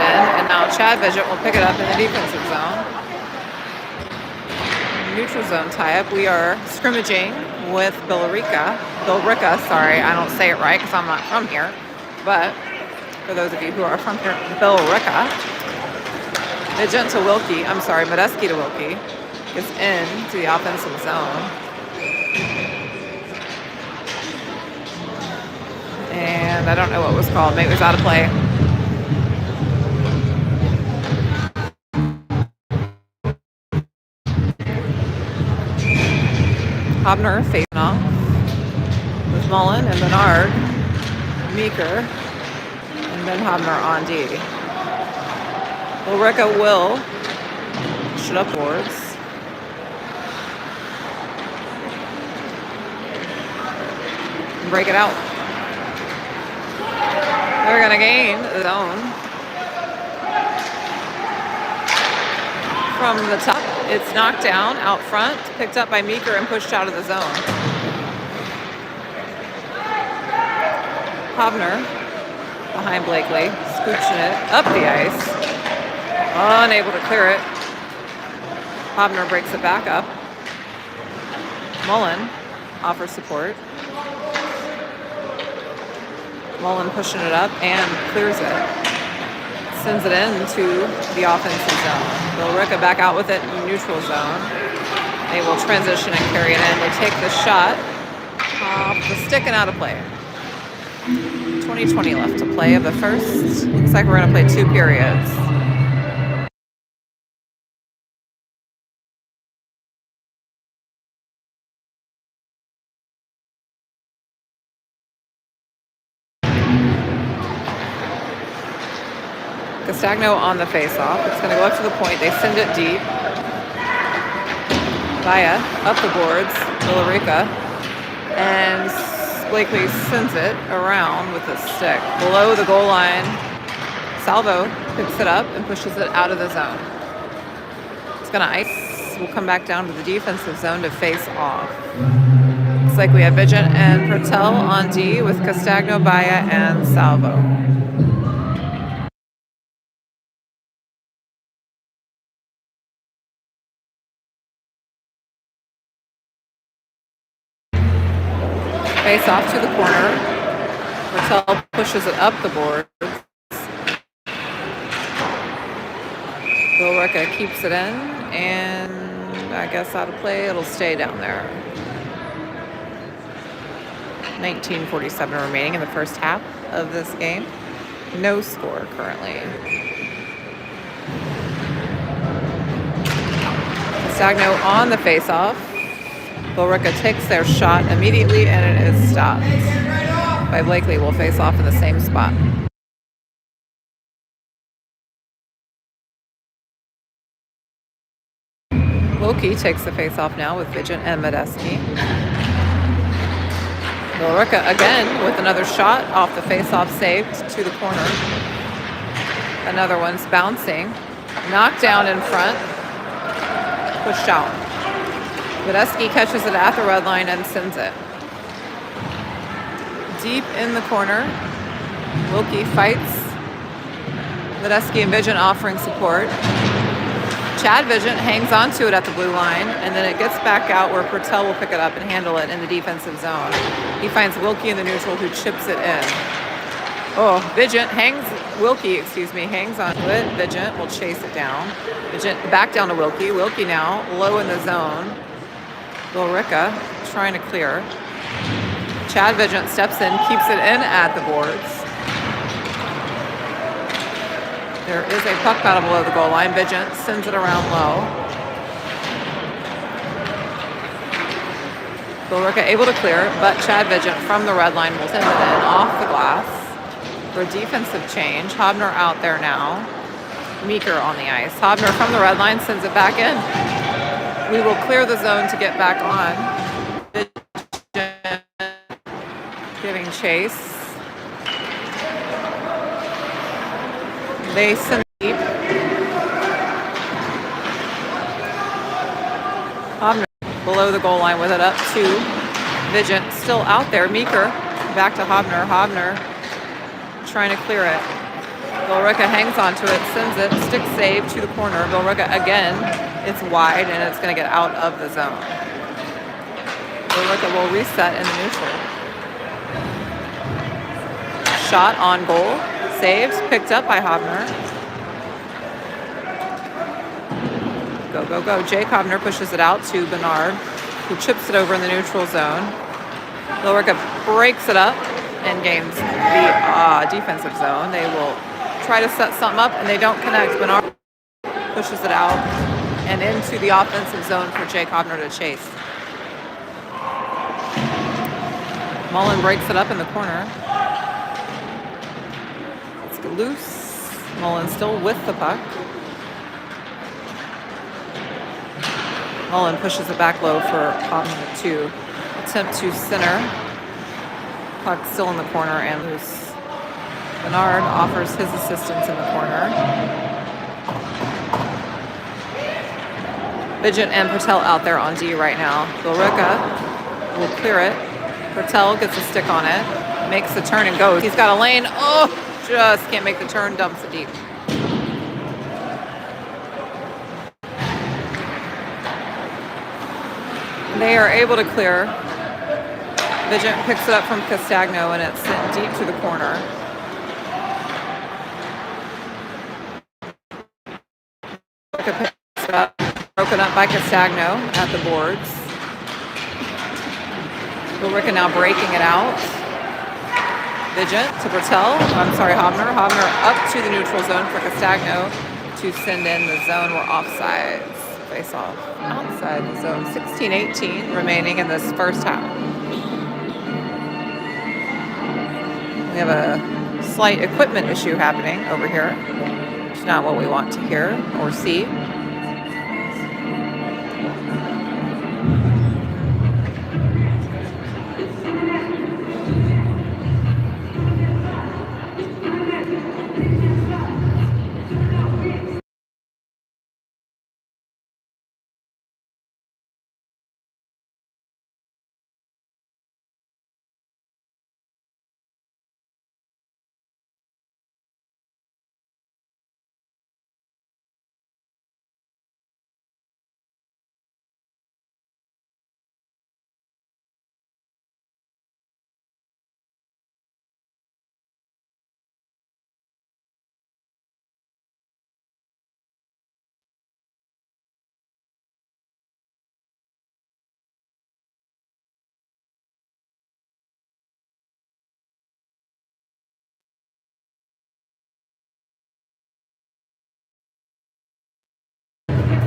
in, and now Chad Vigent will pick it up in the defensive zone. Neutral zone tie-up. We are scrimmaging with Billerica, sorry, I don't say it right because I'm not from here, but for those of you who are from here, Billerica. Vigent to Wilkie, Medeski to Wilkie, gets into the offensive zone. And I don't know what was called, maybe it was out of play. Hobner facing off with Mullen and Bernard, Meeker, and then Hobner on D. Billerica will push it upwards. Break it out. They're going to gain the zone. From the top, it's knocked down out front, picked up by Meeker and pushed out of the zone. Hobner behind Blakely, scooching it up the ice. Unable to clear it. Hobner breaks it back up. Mullen offers support. Mullen pushing it up and clears it. Sends it into the offensive zone. Billerica back out with it in the neutral zone. They will transition and carry it in. They take the shot off the stick and out of play. 20-20 left to play of the first. Looks like we're going to play 2 periods. Castagno on the face-off. It's going to go up to the point. They send it deep. Via up the boards. Billerica. And Blakely sends it around with a stick. Below the goal line, Salvo picks it up and pushes it out of the zone. It's going to ice. We'll come back down to the defensive zone to face off. Looks like we have Vigent and Pertel on D with Castagno, Baya, and Salvo. Face off to the corner. Pertel pushes it up the board. Billerica keeps it in, and I guess out of play, it'll stay down there. 19:47 remaining in the first half of this game. No score currently. Castagno on the face-off. Billerica takes their shot immediately, and it is stopped by Blakely. Will face off in the same spot. Wilkie takes the face-off now with Vigent and Medeski. Billerica again with another shot off the face-off, saved to the corner. Another one's bouncing. Knocked down in front. Pushed out. Medeski catches it at the red line and sends it. Deep in the corner. Wilkie fights. Medeski and Vigent offering support. Chad Vigent hangs onto it at the blue line, and then it gets back out where Pertel will pick it up and handle it in the defensive zone. He finds Wilkie in the neutral, who chips it in. Wilkie hangs onto it. Vigent will chase it down. Vigent back down to Wilkie. Wilkie now low in the zone. Billerica trying to clear. Chad Vigent steps in, keeps it in at the boards. There is a puck battle below the goal line. Vigent sends it around low. Billerica able to clear, but Chad Vigent from the red line will send it in off the glass for a defensive change. Hobner out there now. Meeker on the ice. Hobner from the red line sends it back in. We will clear the zone to get back on. Vigent giving chase. They send deep. Hobner below the goal line with it up to Vigent. Still out there. Meeker back to Hobner. Hobner trying to clear it. Billerica hangs onto it, sends it, stick save to the corner. Billerica again, it's wide and it's going to get out of the zone. Billerica will reset in the neutral. Shot on goal, saves, picked up by Hobner. Go, go, go. Jake Hobner pushes it out to Bernard, who chips it over in the neutral zone. Billerica breaks it up and gains the defensive zone. They will try to set something up, and they don't connect. Bernard pushes it out and into the offensive zone for Jake Hobner to chase. Mullen breaks it up in the corner. It's loose. Mullen still with the puck. Mullen pushes it back low for Hobner to attempt to center. Puck still in the corner and loose. Bernard offers his assistance in the corner. Bidget and Patel out there on D right now. Billerica will clear it. Patel gets a stick on it, makes the turn and goes. He's got a lane. Oh, just can't make the turn, dumps it deep. They are able to clear. Bidget picks it up from Castagno and it's sent deep to the corner. Picks it up, broken up by Castagno at the boards. Billerica now breaking it out. Bidget to Bertel. Hobner. Hobner up to the neutral zone for Castagno to send in the zone. We're offsides. Face off outside the zone. 16-18 remaining in this first half. We have a slight equipment issue happening over here. It's not what we want to hear or see.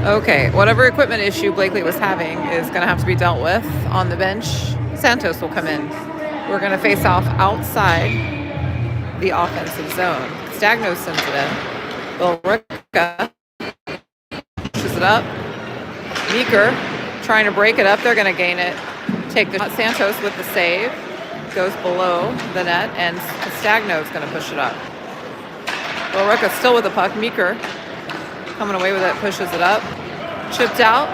Okay, whatever equipment issue Blakely was having is going to have to be dealt with on the bench. Santos will come in. We're going to face off outside the offensive zone. Stagno sends it in. Billerica pushes it up. Meeker trying to break it up. They're going to gain it. Take the shot. Santos with the save. Goes below the net, and Stagno is going to push it up. Billerica still with the puck. Meeker coming away with it, pushes it up. Chipped out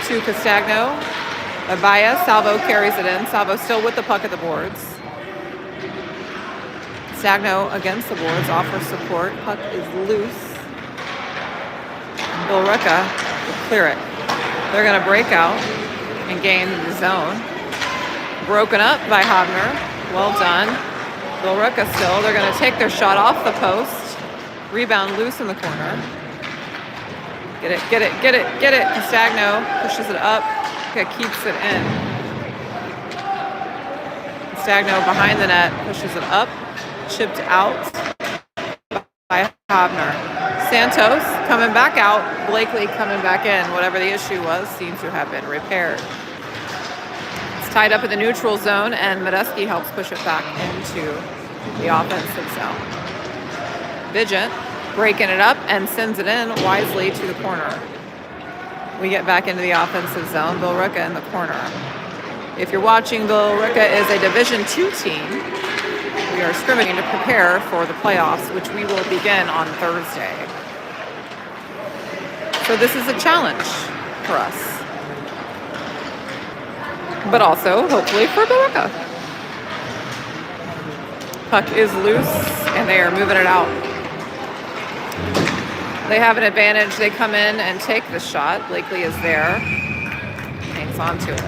to Castagno. Abaya, Salvo carries it in. Salvo still with the puck at the boards. Castagno against the boards, offers support. Puck is loose. Billerica will clear it. They're going to break out and gain the zone. Broken up by Hobner. Well done. Billerica still. They're going to take their shot off the post. Rebound loose in the corner. Get it. Castagno pushes it up. Keeps it in. Castagno behind the net, pushes it up. Chipped out by Hobner. Santos coming back out. Blakely coming back in. Whatever the issue was seems to have been repaired. It's tied up in the neutral zone, and Medeski helps push it back into the offensive zone. Bidget breaking it up and sends it in wisely to the corner. We get back into the offensive zone. Billerica in the corner. If you're watching, Billerica is a Division II team. We are scrimmaging to prepare for the playoffs, which we will begin on Thursday. So this is a challenge for us, but also hopefully for Billerica. Puck is loose and and they are moving it out. They have an advantage. They come in and take the shot. Blakely is there. Hangs on to it.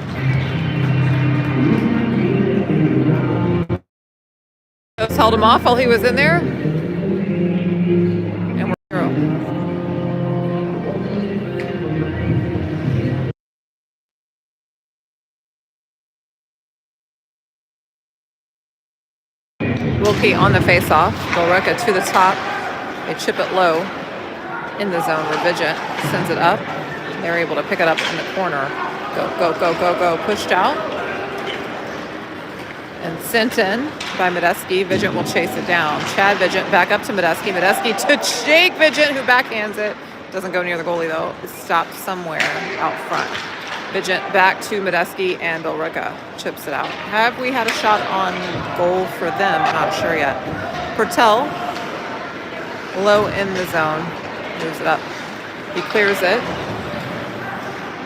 Just held him off while he was in there. And we're through. Wilkie on the face-off. Billerica to the top. They chip it low in the zone where Vigent sends it up. They're able to pick it up in the corner. Go, go, go, go, go. Pushed out. And sent in by Medeski. Vigent will chase it down. Chad Vigent back up to Medeski. Medeski to Jake Vigent, who backhands it. Doesn't go near the goalie, though. It's stopped somewhere out front. Vigent back to Medeski, and Billerica chips it out. Have we had a shot on goal for them? Not sure yet. Pertel, low in the zone. Moves it up. He clears it.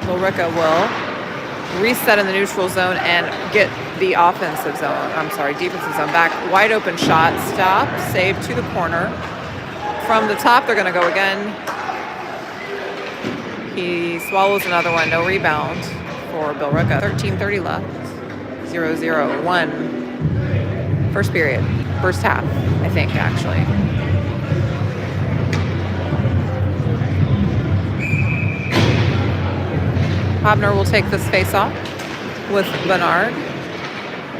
Billerica will reset in the neutral zone and get the defensive zone back. Wide open shot. Stop. Save to the corner. From the top, they're going to go again. He swallows another one. No rebound for Billerica. 13:30 left. 0-0-1. First period. First half, I think, actually. Hobner will take this face-off with Bernard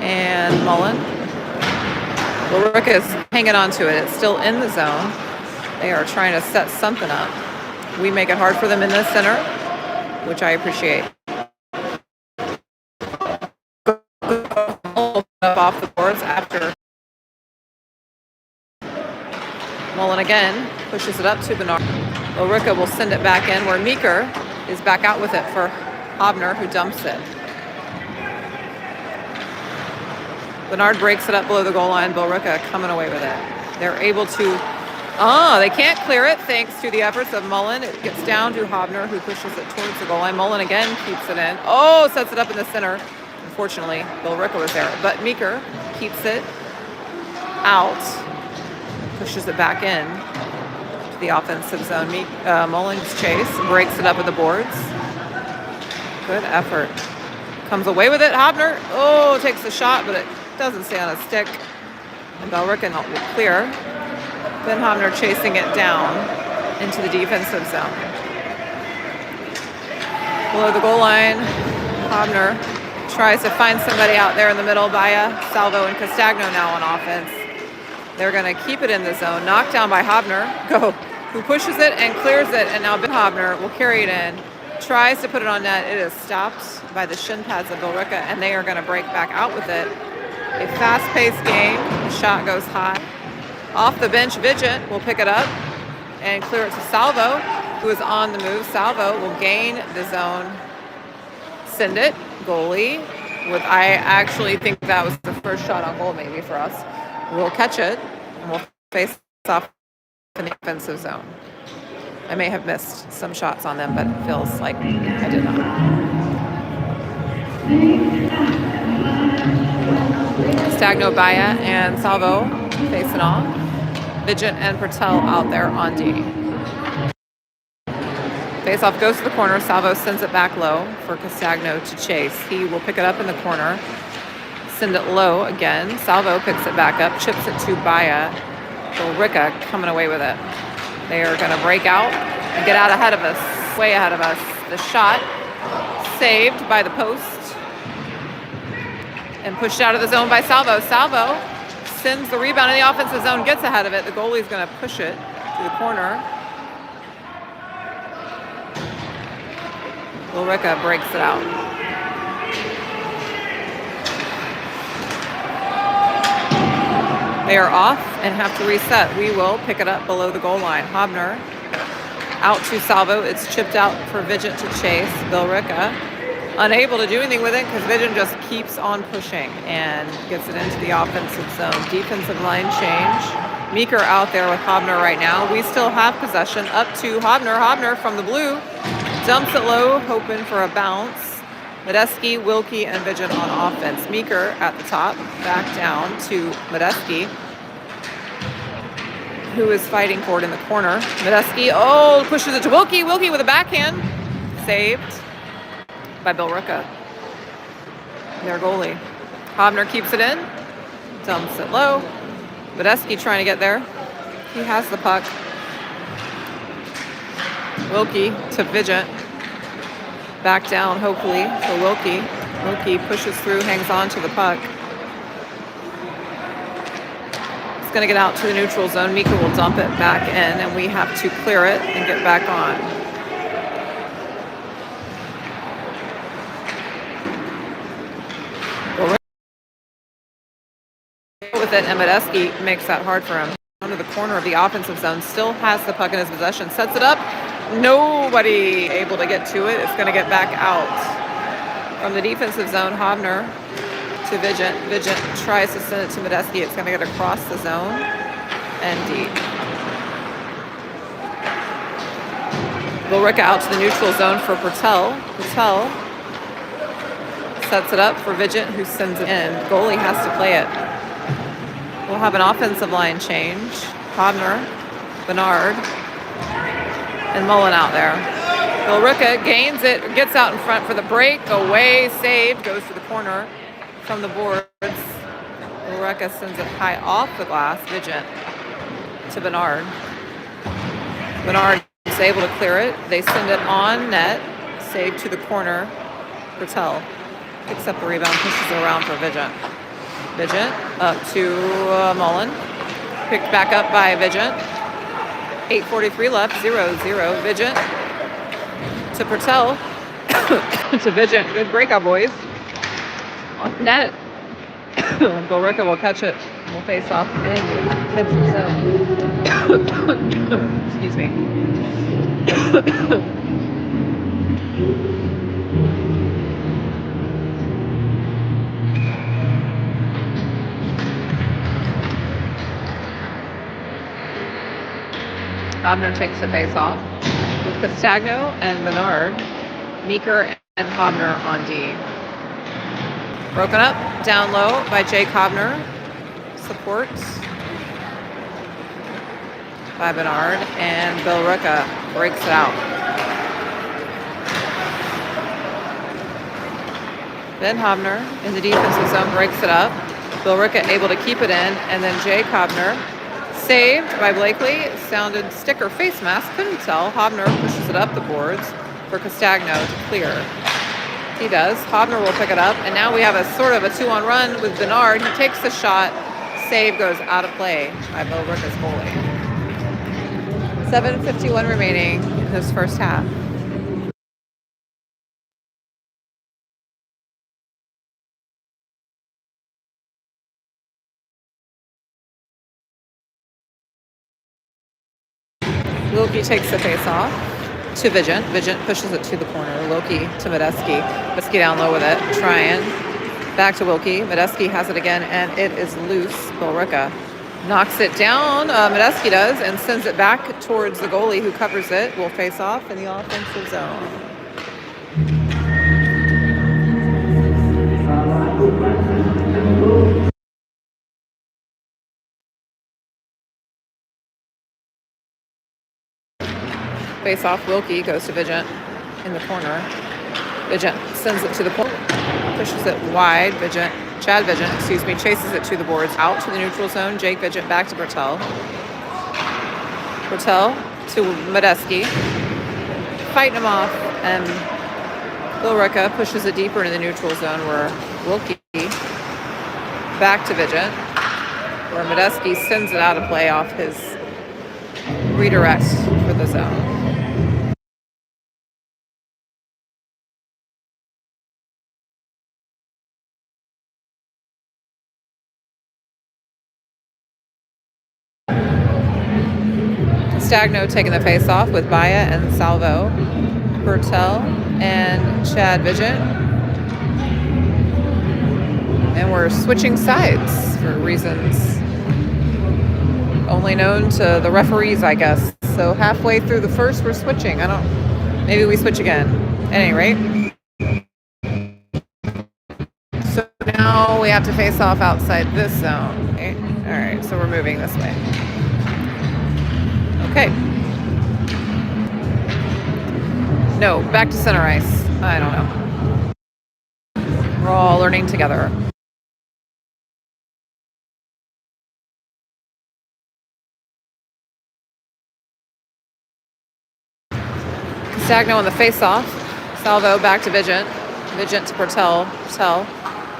and Mullen. Billerica is hanging on to it. It's still in the zone. They are trying to set something up. We make it hard for them in the center, which I appreciate. Off the boards after Mullen again pushes it up to Bernard. Billerica will send it back in where Meeker is back out with it for Hobner, who dumps it. Bernard breaks it up below the goal line. Billerica coming away with it. They're able to... they can't clear it thanks to the efforts of Mullen. It gets down to Hobner, who pushes it towards the goal line. Mullen again keeps it in. Sets it up in the center. Unfortunately, Billerica was there. But Meeker keeps it out. Pushes it back in to the offensive zone. Mullen's chase. Breaks it up at the boards. Good effort. Comes away with it. Hobner. Takes the shot, but it doesn't stay on a stick. And Billerica will clear. Then Hobner chasing it down into the defensive zone. Below the goal line, Hobner tries to find somebody out there in the middle. Baya, Salvo, and Castagno now on offense. They're going to keep it in the zone. Knocked down by Hobner. Who pushes it and clears it. And now Ben Hobner will carry it in. Tries to put it on net. It is stopped by the shin pads of Billerica, and they are going to break back out with it. A fast-paced game. The shot goes high. Off the bench, Vigent will pick it up and clear it to Salvo, who is on the move. Salvo will gain the zone. Send it. Goalie. I actually think that was the first shot on goal maybe for us. We'll catch it, and we'll face off in the offensive zone. I may have missed some shots on them, but it feels like I did not. Stagno, Baya, and Salvo facing off. Vigent and Pertel out there on D. Face-off goes to the corner. Salvo sends it back low for Castagno to chase. He will pick it up in the corner. Send it low again. Salvo picks it back up, chips it to Baya. Billerica coming away with it. They are going to break out and get out ahead of us, way ahead of us. The shot saved by the post and pushed out of the zone by Salvo. Salvo sends the rebound in the offensive zone, gets ahead of it. The goalie's going to push it to the corner. Billerica breaks it out. They are off and have to reset. We will pick it up below the goal line. Hobner out to Salvo. It's chipped out for Vigent to chase. Billerica unable to do anything with it because Vigent just keeps on pushing and gets it into the offensive zone. Defensive line change. Meeker out there with Hobner right now. We still have possession up to Hobner. Hobner from the blue dumps it low, hoping for a bounce. Medeski, Wilkie, and Vigent on offense. Meeker at the top, back down to Medeski. who is fighting for it in the corner. Medeski, pushes it to Wilkie. Wilkie with a backhand. Saved by Billerica, their goalie. Hobner keeps it in. Dumps it low. Medeski trying to get there. He has the puck. Wilkie to Vigent. Back down, hopefully, for Wilkie. Wilkie pushes through, hangs on to the puck. It's going to get out to the neutral zone. Mika will dump it back in, and we have to clear it and get back on. With it, and Medeski makes that hard for him. Under the corner of the offensive zone, still has the puck in his possession. Sets it up. Nobody able to get to it. It's going to get back out. From the defensive zone, Hobner to Vigent. Vigent tries to send it to Medeski. It's going to get across the zone and deep. Billerica out to the neutral zone for Pertel. Pertel sets it up for Vigent, who sends it in. Goalie has to play it. We'll have an offensive line change. Hobner, Bernard, and Mullen out there. Billerica gains it, gets out in front for the break, away, saved, goes to the corner from the boards. Billerica sends it high off the glass, Vigent to Bernard. Bernard is able to clear it. They send it on net, saved to the corner. Pertel picks up the rebound, pushes it around for Vigent. Vigent up to Mullen. Picked back up by Vigent. 8:43 left, 0-0. Vigent to Pertel. To Vigent. Good breakout, boys. Off net. Billerica will catch it. We'll face off in zone. Excuse me. Hobner takes the face off with Castagno and Bernard. Meeker and Hobner on D. Broken up, down low by Jake Hobner. Supports by Bernard, and Billerica breaks it out. Ben Hobner in the defensive zone breaks it up. Billerica able to keep it in, and then Jake Hobner saved by Blakely. Sounded sticker face mask, couldn't tell. Hobner pushes it up the boards for Castagno to clear. He does. Hobner will pick it up, and now we have a sort of a 2-on run with Bernard. He takes the shot. Save goes out of play by Billerica's goalie. 7:51 remaining in this first half. Wilkie takes the face off to Vigent. Vigent pushes it to the corner. Wilkie to Medeski. Medeski down low with it. Trying. Back to Wilkie. Medeski has it again, and it is loose. Billerica knocks it down. Medeski does, and sends it back towards the goalie who covers it. Will face off in the offensive zone. Face off, Wilkie goes to Vigent in the corner. Vigent sends it to the point, pushes it wide. Chad Vigent, chases it to the boards, out to the neutral zone. Jake Vigent back to Pertel. Pertel to Medeski. Fighting him off, and Billerica pushes it deeper into the neutral zone where Wilkie back to Vigent, where Medeski sends it out of play off his redirect for the zone. Stagno taking the face off with Baya and Salvo. Pertel and Chad Vigent. And we're switching sides for reasons only known to the referees, I guess. So halfway through the first, we're switching. Maybe we switch again. At any rate. So now we have to face off outside this zone. Okay? All right, so we're moving this way. Okay. No, back to center ice. I don't know. We're all learning together. Castagno on the face-off. Salvo back to Vigent. Vigent to Pertel. Pertel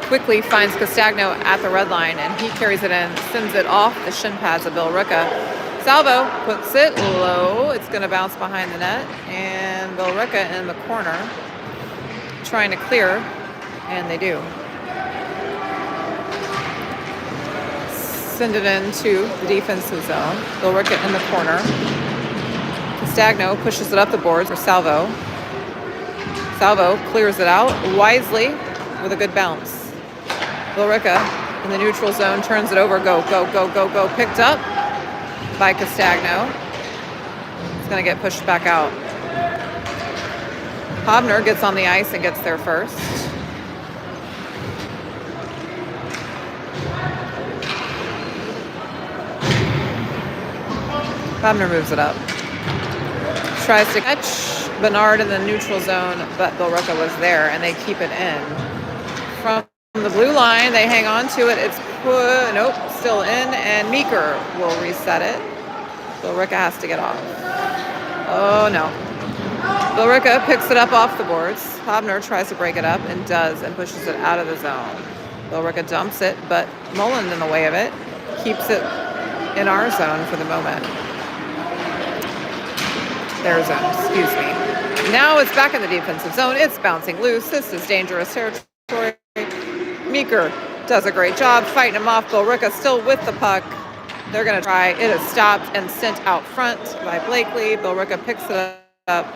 quickly finds Castagno at the red line, and he carries it in, sends it off the shin pads of Billerica. Salvo puts it low. It's going to bounce behind the net, and Billerica in the corner trying to clear, and they do. Send it into the defensive zone. Billerica in the corner. Castagno pushes it up the boards for Salvo. Salvo clears it out wisely with a good bounce. Billerica in the neutral zone turns it over. Go, go, go, go, go. Picked up by Castagno. It's going to get pushed back out. Hobner gets on the ice and gets there first. Hobner moves it up. Tries to catch Bernard in the neutral zone, but Billerica was there, and they keep it in. From the blue line, they hang on to it. It's nope, still in, and Meeker will reset it. Billerica has to get off. Oh, no. Billerica picks it up off the boards. Hobner tries to break it up and does, and pushes it out of the zone. Billerica dumps it, but Mullen in the way of it keeps it in our zone for the moment. Their zone, excuse me. Now it's back in the defensive zone. It's bouncing loose. This is dangerous territory. Meeker does a great job fighting him off. Billerica still with the puck. They're going to try. It is stopped and sent out front by Blakely. Billerica picks it up.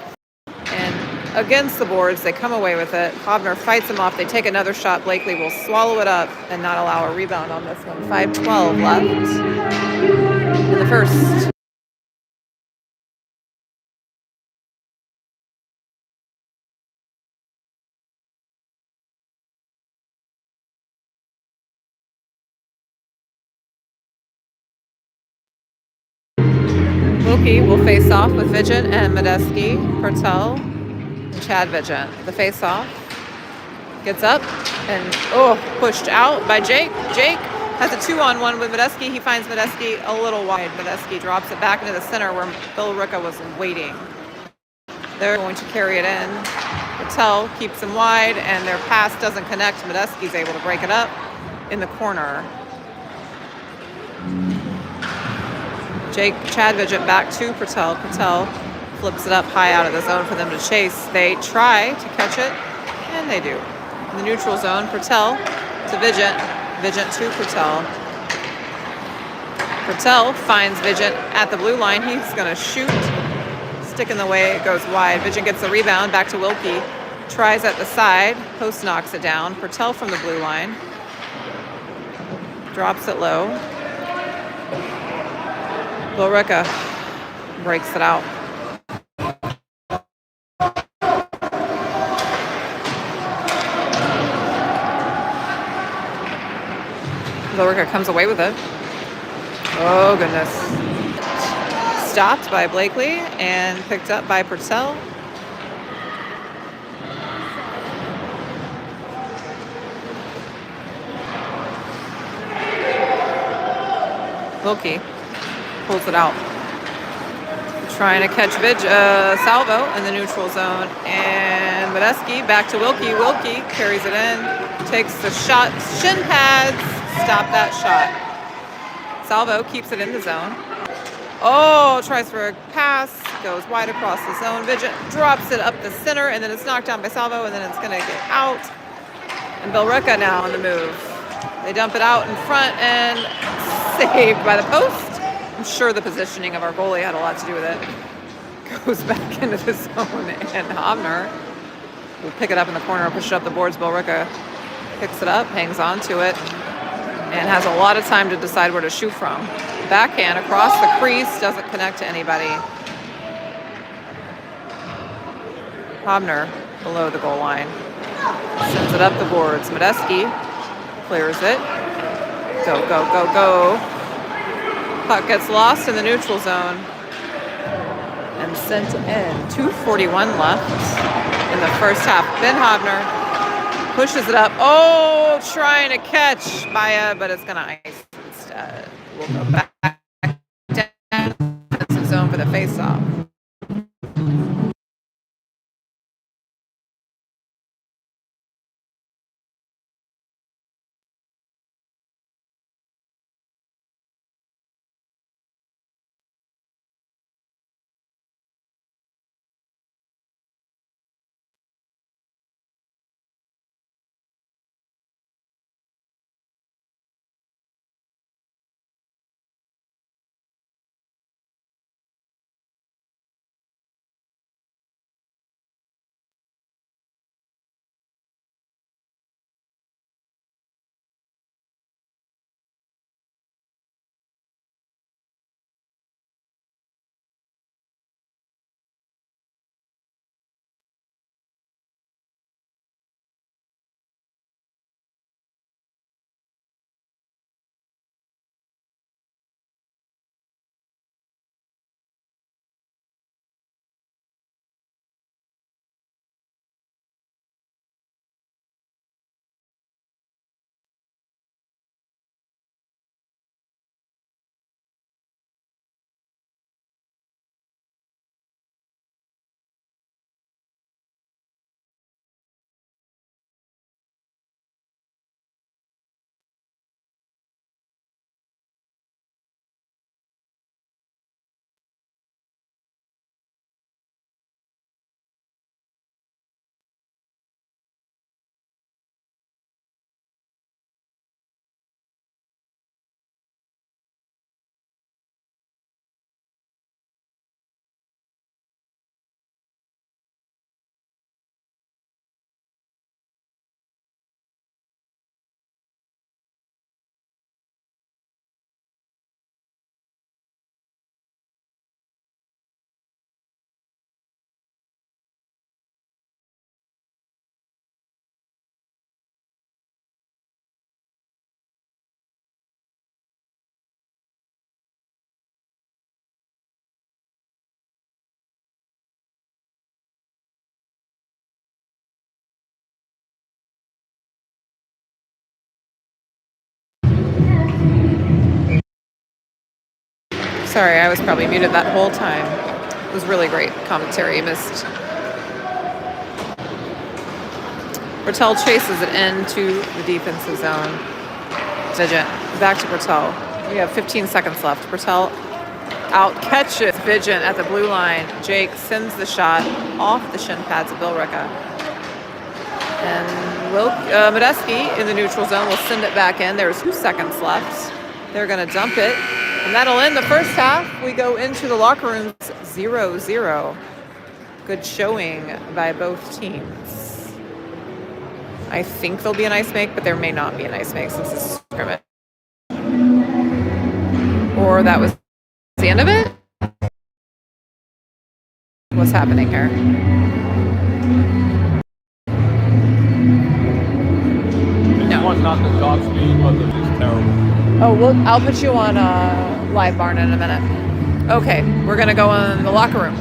And against the boards, they come away with it. Hobner fights him off. They take another shot. Blakely will swallow it up and not allow a rebound on this one. 5:12 left in the first. Wilkie will face off with Vigent and Medeski, Pertel, and Chad Vigent. The face off gets up and pushed out by Jake. Jake has a 2-on-1 with Medeski. He finds Medeski a little wide. Medeski drops it back into the center where Billerica was waiting. They're going to carry it in. Pertel keeps him wide, and their pass doesn't connect. Medeski's able to break it up in the corner. Chad Vigent back to Pertel. Pertel flips it up high out of the zone for them to chase. They try to catch it, and they do. In the neutral zone, Pertel to Vigent. Vigent to Pertel. Pertel finds Vigent at the blue line. He's going to shoot. Stick in the way. It goes wide. Vigent gets the rebound. Back to Wilkie. Tries at the side. Post knocks it down. Pertel from the blue line. Drops it low. Billerica breaks it out. Billerica comes away with it. Oh, goodness. Stopped by Blakely and picked up by Pertel. Wilkie pulls it out. Trying to catch Salvo in the neutral zone. And Medeski back to Wilkie. Wilkie carries it in. Takes the shot. Shin pads. Stop that shot. Salvo keeps it in the zone. Oh, tries for a pass. Goes wide across the zone. Vigent drops it up the center. And then it's knocked down by Salvo. And then it's going to get out. And Billerica now on the move. They dump it out in front and saved by the post. I'm sure the positioning of our goalie had a lot to do with it. Goes back into the zone, and Hobner will pick it up in the corner and push it up the boards. Billerica picks it up, hangs on to it, and has a lot of time to decide where to shoot from. Backhand across the crease, doesn't connect to anybody. Hobner below the goal line. Sends it up the boards. Medeski clears it. Go, go, go, go. Puck gets lost in the neutral zone. and sent in. 2:41 left in the first half. Ben Hobner pushes it up. Oh, trying to catch Maya, but it's going to ice instead. We'll go back down to zone for the face-off. Sorry, I was probably muted that whole time. It was really great commentary. Missed. Bertel chases it into the defensive zone. Vigent back to Bertel. We have 15 seconds left. Bertel out catches Vigent at the blue line. Jake sends the shot off the shin pads of Billerica. And Medeski in the neutral zone will send it back in. There's 2 seconds left. They're going to dump it. And that'll end the first half. We go into the locker rooms 0-0. Good showing by both teams. I think there'll be an ice make, but there may not be an ice make since this is scrimmage. Or that was the end of it? What's happening here? No. One's not the top speed, but they're just terrible. Oh, well, I'll put you on live barn in a minute. Okay, we're going to go in the locker room.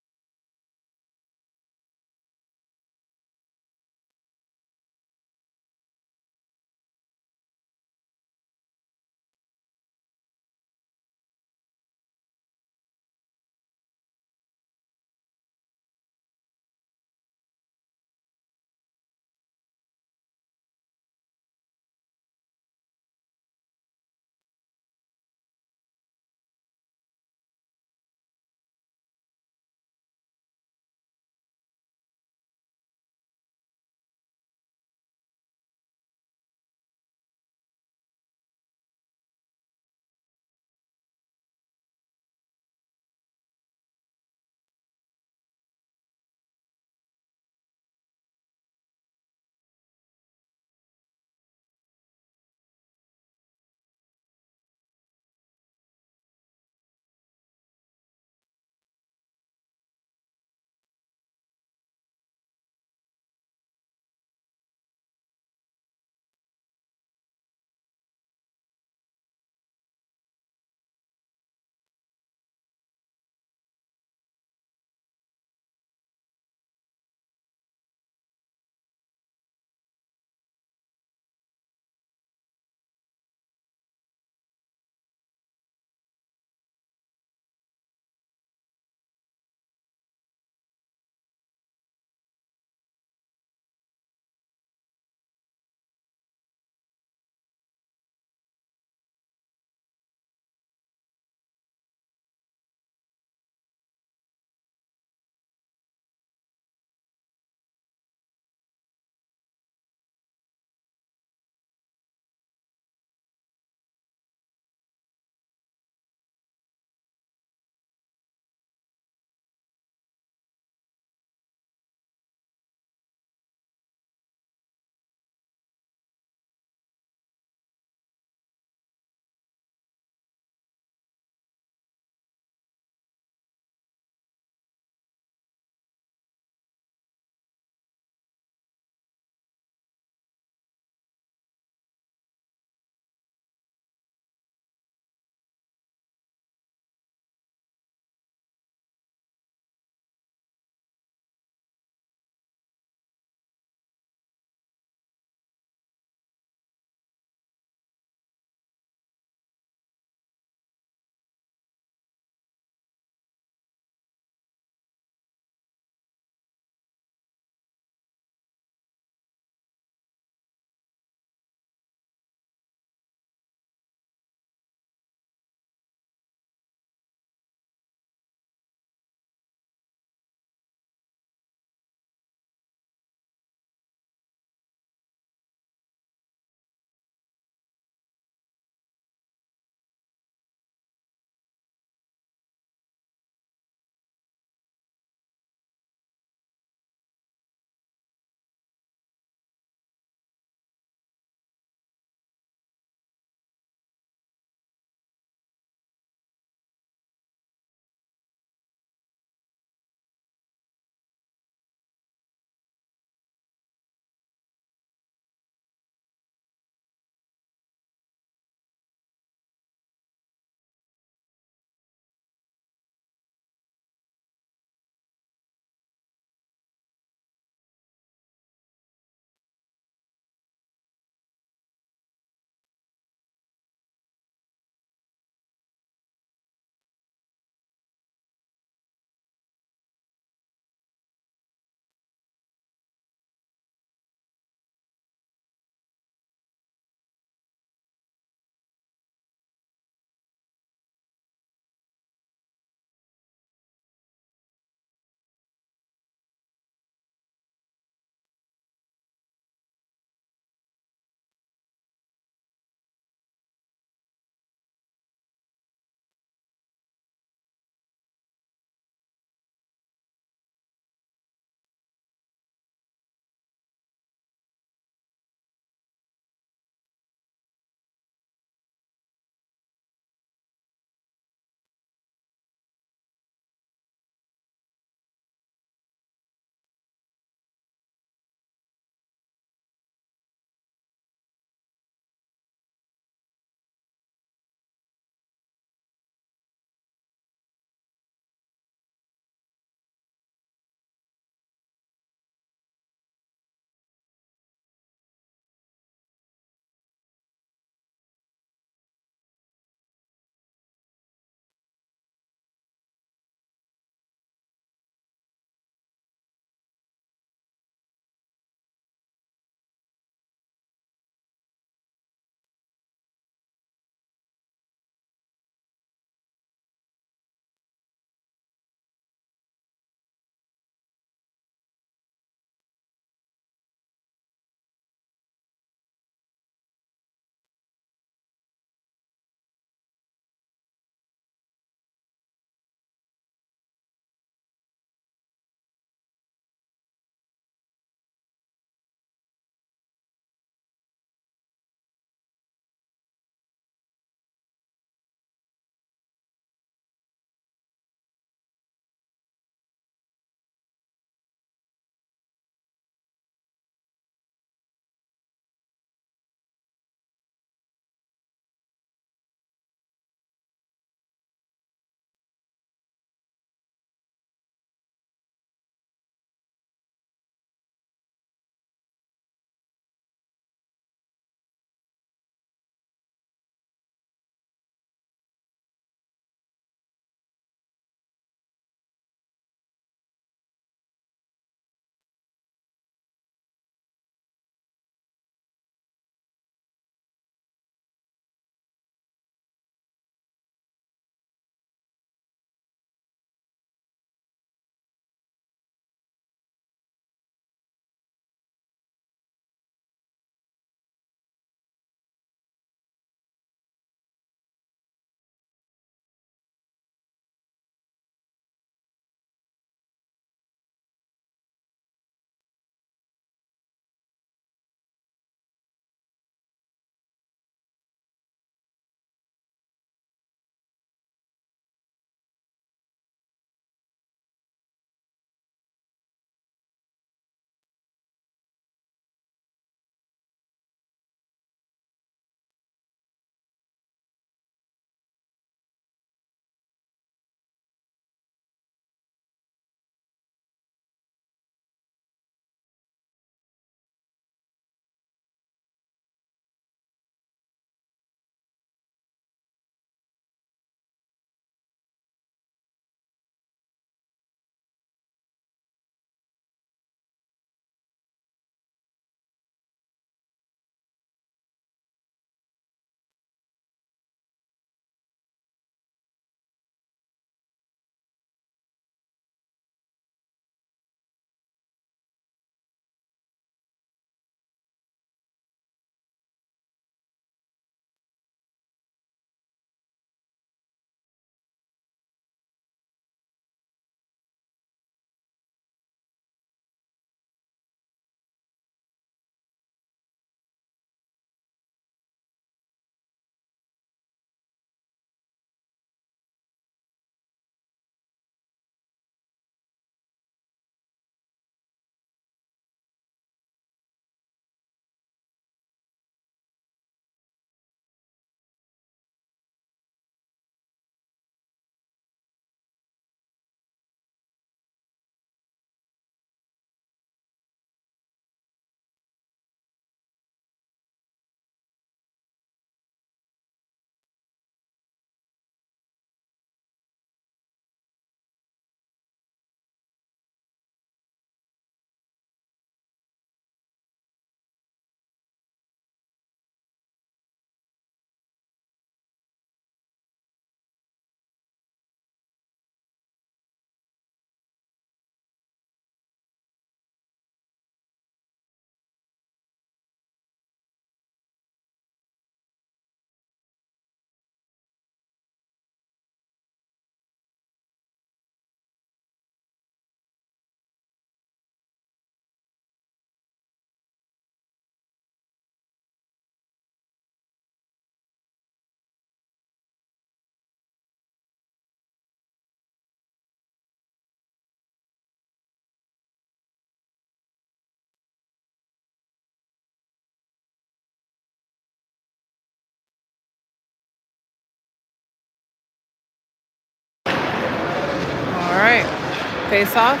Face off.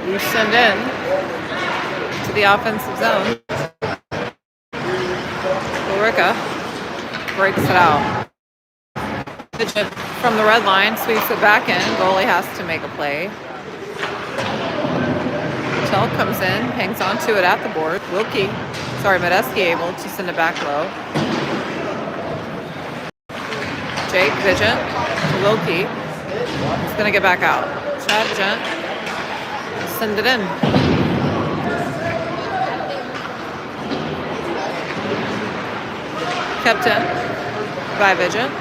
You send in to the offensive zone. Billerica breaks it out. Fidget from the red line, sweeps it back in. Goalie has to make a play. Tell comes in, hangs on to it at the board. Medeski able to send it back low. Jake Vigent to Wilkie. He's going to get back out. Chad Vigent. Send it in. Kept in by Vigent.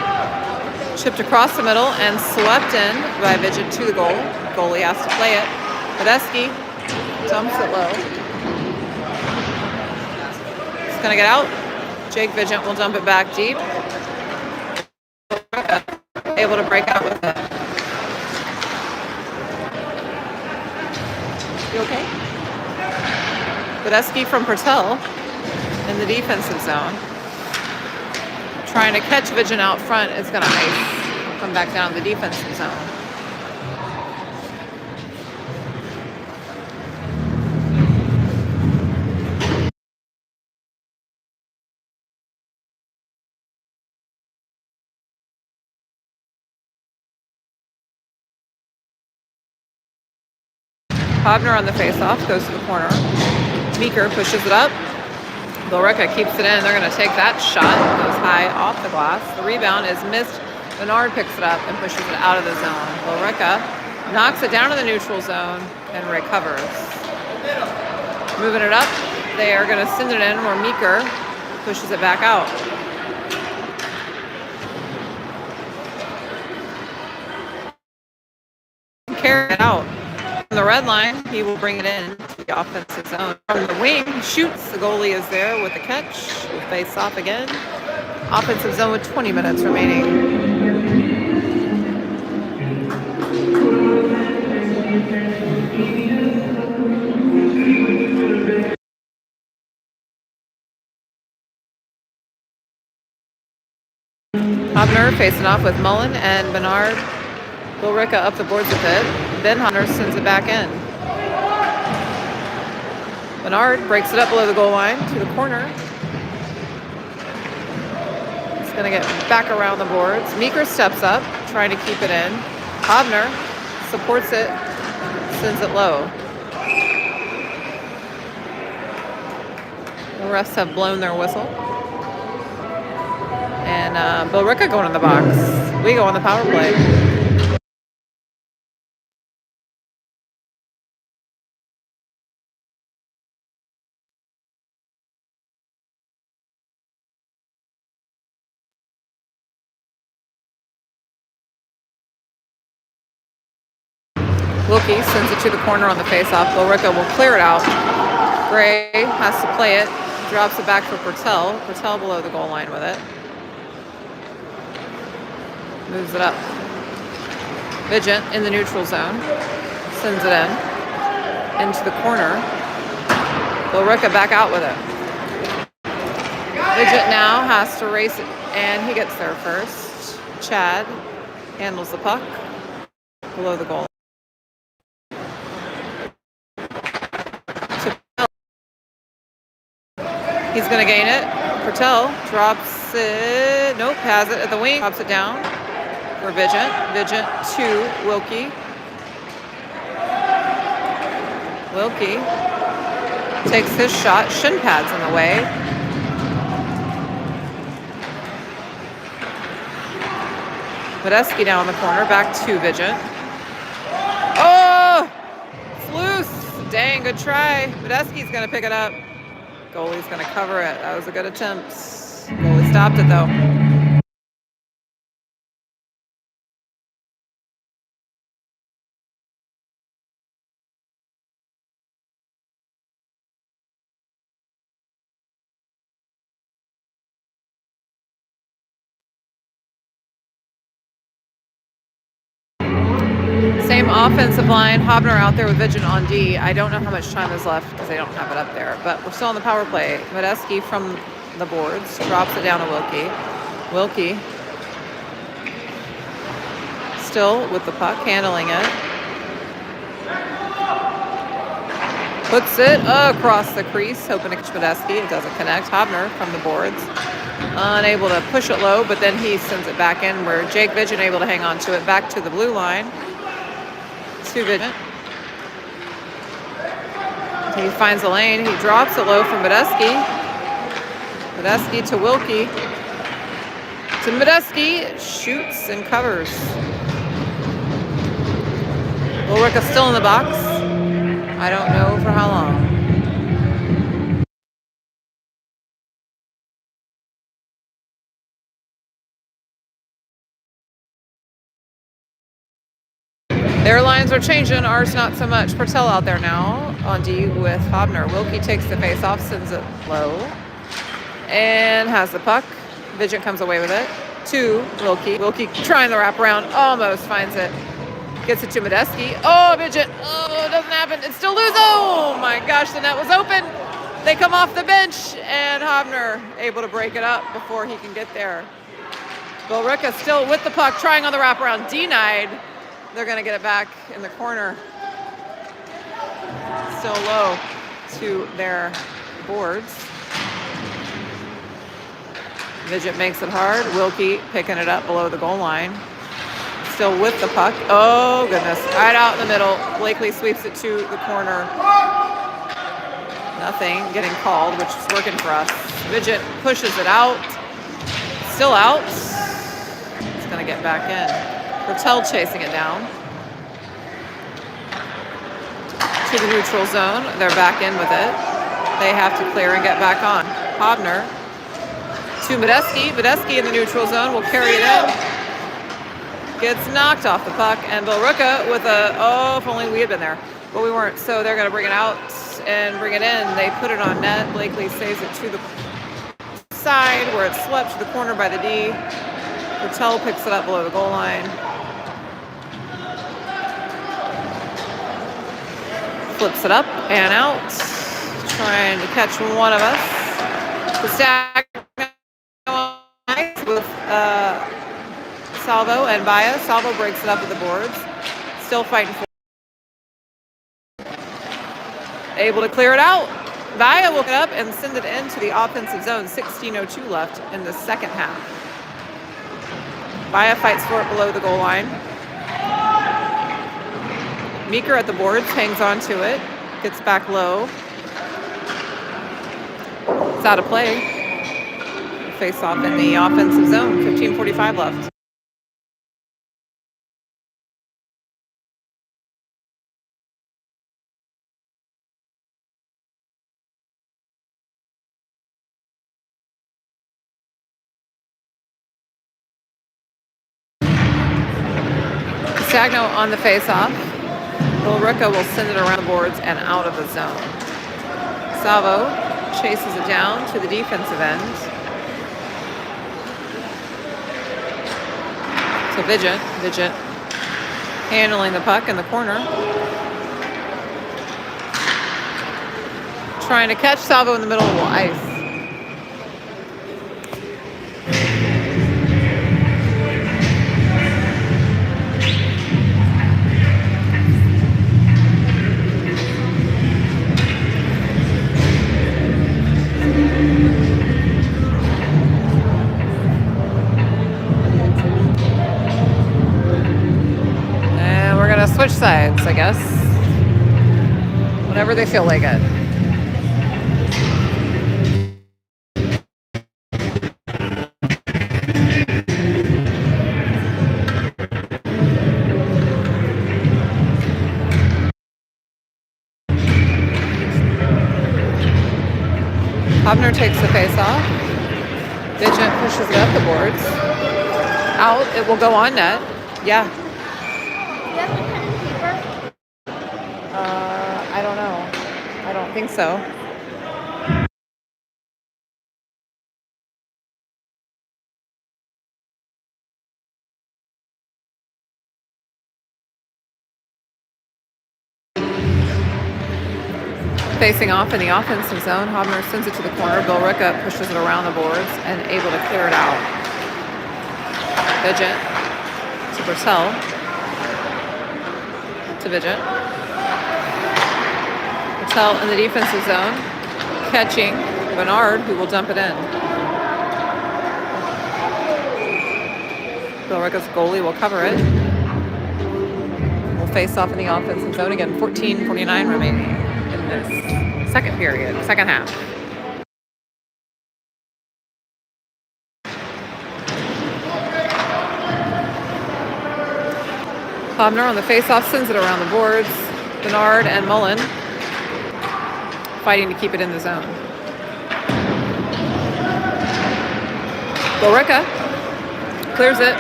Chipped across the middle and swept in by Vigent to the goal. Goalie has to play it. Medeski dumps it low. It's going to get out. Jake Vigent will dump it back deep. Able to break out with it. You okay? Medeski from Pertel in the defensive zone. Trying to catch Vigent out front is going to ice. Come back down the defensive zone. Hobner on the faceoff goes to the corner. Meeker pushes it up. Billerica keeps it in. They're going to take that shot. It goes high off the glass. The rebound is missed. Bernard picks it up and pushes it out of the zone. Billerica knocks it down to the neutral zone and recovers. Moving it up. They are going to send it in where Meeker pushes it back out. Carry it out. From the red line, he will bring it in to the offensive zone. From the wing, shoots. The goalie is there with the catch. We'll face off again. Offensive zone with 20 minutes remaining. Hobner facing off with Mullen and Bernard. Billerica up the boards with it. Then Hunter sends it back in. Bernard breaks it up below the goal line to the corner. It's going to get back around the boards. Meeker steps up, trying to keep it in. Hobner supports it, sends it low. The refs have blown their whistle. And Billerica going in the box. We go on the power play. Wilkie sends it to the corner on the faceoff. Billerica will clear it out. Gray has to play it. Drops it back for Pertel. Pertel below the goal line with it. Moves it up. Vigent in the neutral zone. Sends it in. Into the corner. Billerica back out with it. Vigent now has to race it, and he gets there first. Chad handles the puck below the goal. He's going to gain it. Pertel drops it. Nope, has it at the wing. Drops it down for Vigent. Vigent to Wilkie. Wilkie takes his shot. Shin pads in the way. Medeski down in the corner. Back to Vigent. Oh! It's loose. Dang, good try. Medeski's going to pick it up. Goalie's going to cover it. That was a good attempt. Goalie stopped it, though. Same offensive line. Hobner out there with Vigent on D. I don't know how much time is left because they don't have it up there. But we're still on the power play. Medeski from the boards drops it down to Wilkie. Wilkie still with the puck, handling it. Puts it across the crease, hoping to catch Medeski. It doesn't connect. Hobner from the boards. Unable to push it low, but then he sends it back in where Jake Vigent able to hang on to it. Back to the blue line. To Vigent. He finds a lane. He drops it low from Medeski. Medeski to Wilkie. To Medeski. Shoots and covers. Billerica still in the box. I don't know for how long. Their lines are changing. Ours not so much. Purtell out there now on D with Hobner. Wilkie takes the face off, sends it low, and has the puck. Vigent comes away with it. To Wilkie. Wilkie trying to wrap around. Almost finds it. Gets it to Medeski. Oh, Vigent. Oh, it doesn't happen. It's still loose. Oh, my gosh. The net was open. They come off the bench, and Hobner able to break it up before he can get there. Billerica still with the puck, trying on the wraparound. Denied. They're going to get it back in the corner. Still low to their boards. Vigent makes it hard. Wilkie picking it up below the goal line. Still with the puck. Oh, goodness. Right out in the middle. Blakely sweeps it to the corner. Nothing getting called, which is working for us. Vigent pushes it out. Still out. It's going to get back in. Purtell chasing it down. To the neutral zone. They're back in with it. They have to clear and get back on. Hobner to Medeski. Medeski in the neutral zone will carry it in. Gets knocked off the puck, and Billerica with a, oh, if only we had been there. But we weren't, so they're going to bring it out and bring it in. They put it on net. Blakely saves it to the side where it's swept to the corner by the D. Purtell picks it up below the goal line. Flips it up and out. Trying to catch one of us. The stack with Salvo and Baia. Salvo breaks it up at the boards. Still fighting for. Able to clear it out. Baia will get up and send it into the offensive zone. 16:02 left in the second half. Baia fights for it below the goal line. Meeker at the boards hangs on to it. Gets back low. It's out of play. Face off in the offensive zone. 15:45 left. Stagno on the face-off. Billerica will send it around the boards and out of the zone. Salvo chases it down to the defensive end. To Vigent. Vigent handling the puck in the corner. Trying to catch Salvo in the middle of the ice. Switch sides, I guess. Whenever they feel like it. Hobner takes the face off. Vigent pushes it up the boards. Out. It will go on net. Yeah. I don't know. I don't think so. Facing off in the offensive zone, Hobner sends it to the corner. Billerica pushes it around the boards and able to clear it out. Vigent to Purtell. To Vigent. Patel in the defensive zone, catching Bernard, who will dump it in. Billerica's goalie will cover it. We'll face off in the offensive zone again. 14:49 remaining in this second period, second half. Hobner on the face-off sends it around the boards. Bernard and Mullen fighting to keep it in the zone. Billerica clears it.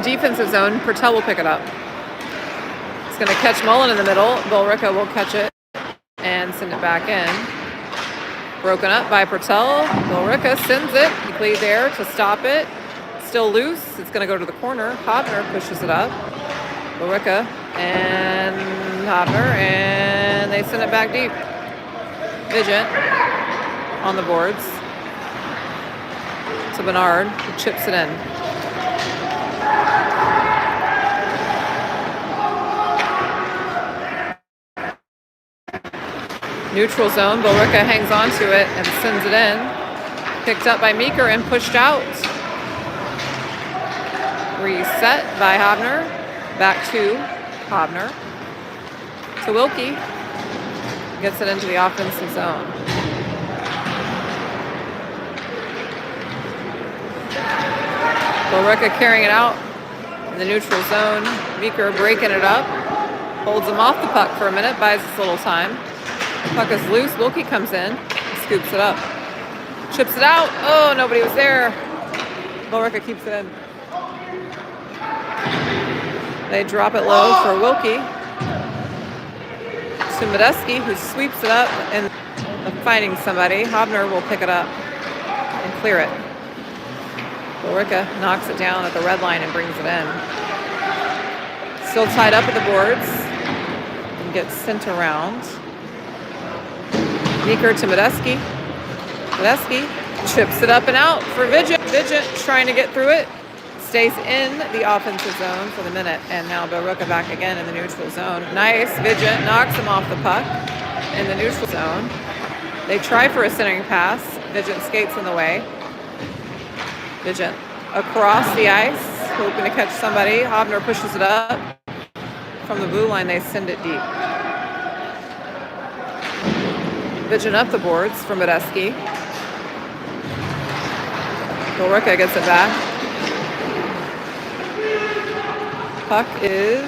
Defensive zone. Patel will pick it up. It's going to catch Mullen in the middle. Billerica will catch it and send it back in. Broken up by Patel. Billerica sends it quickly there to stop it. Still loose. It's going to go to the corner. Hobner pushes it up. Billerica and Hobner, and they send it back deep. Vigent on the boards to Bernard, who chips it in. Neutral zone. Billerica hangs on to it and sends it in. Picked up by Meeker and pushed out. Reset by Hobner. Back to Hobner. To Wilkie. Gets it into the offensive zone. Billerica carrying it out in the neutral zone. Meeker breaking it up. Holds him off the puck for a minute. Buys us a little time. Puck is loose. Wilkie comes in. Scoops it up. Chips it out. Oh, nobody was there. Billerica keeps it in. They drop it low for Wilkie. To Medeski, who sweeps it up and finding somebody. Hobner will pick it up and clear it. Billerica knocks it down at the red line and brings it in. Still tied up at the boards and gets sent around. Meeker to Medeski. Medeski chips it up and out for Vigent. Vigent trying to get through it. Stays in the offensive zone for the minute, and now Billerica back again in the neutral zone. Nice. Vigent knocks him off the puck in the neutral zone. They try for a centering pass. Vigent skates in the way. Vigent across the ice, hoping to catch somebody. Hobner pushes it up. From the blue line, they send it deep. Vigent up the boards for Medeski. Billerica gets it back. Puck is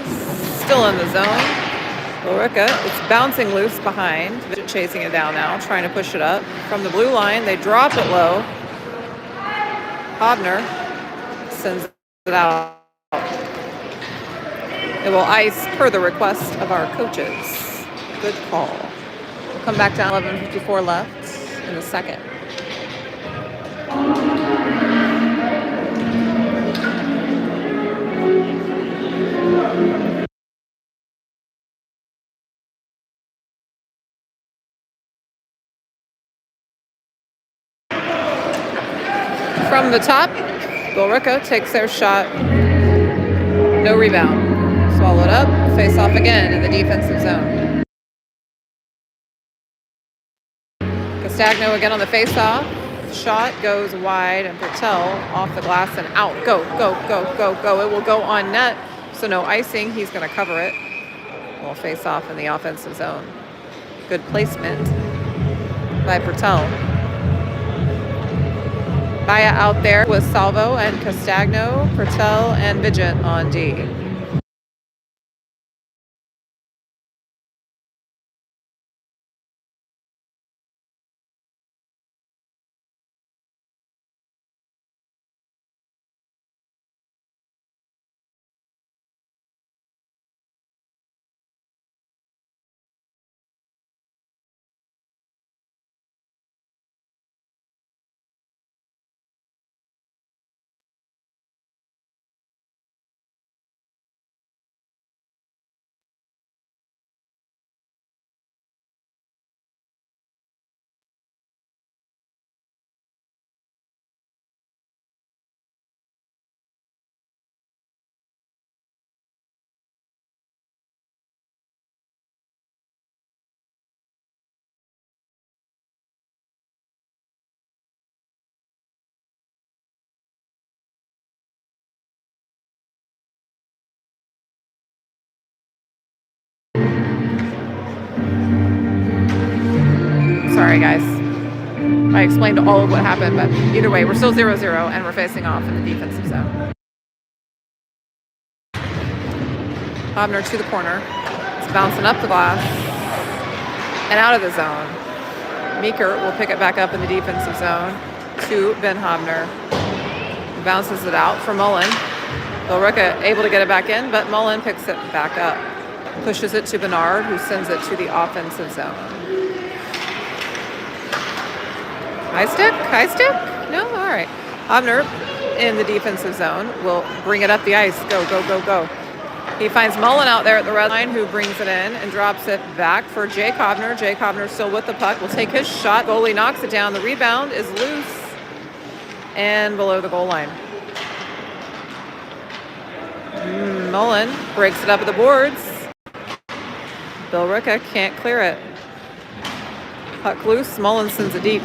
still in the zone. Billerica, it's bouncing loose behind. Vigent chasing it down now, trying to push it up. From the blue line, they drop it low. Hobner sends it out. It will ice per the request of our coaches. Good call. We'll come back down. 11:54 left in the second. From the top, Billerica takes their shot. No rebound. Swallowed up. Face off again in the defensive zone. Castagno again on the face-off. Shot goes wide, and Patel off the glass and out. Go, go, go, go, go. It will go on net, so no icing. He's going to cover it. We'll face off in the offensive zone. Good placement by Patel. Baya out there with Salvo and Castagno, Patel, and Vigent on D. sorry, guys. I explained all of what happened, but either way, we're still 0-0, and we're facing off in the defensive zone. Hobner to the corner. It's bouncing up the glass and out of the zone. Meeker will pick it back up in the defensive zone to Ben Hobner. Bounces it out for Mullen. Billerica able to get it back in, but Mullen picks it back up. Pushes it to Bernard, who sends it to the offensive zone. High stick? No? All right. Hobner in the defensive zone will bring it up the ice. Go, go, go, go. He finds Mullen out there at the red line, who brings it in and drops it back for Jake Hobner. Jake Hobner still with the puck. Will take his shot. Goalie knocks it down. The rebound is loose and below the goal line. Mullen breaks it up at the boards. Billerica can't clear it. Puck loose. Mullen sends it deep.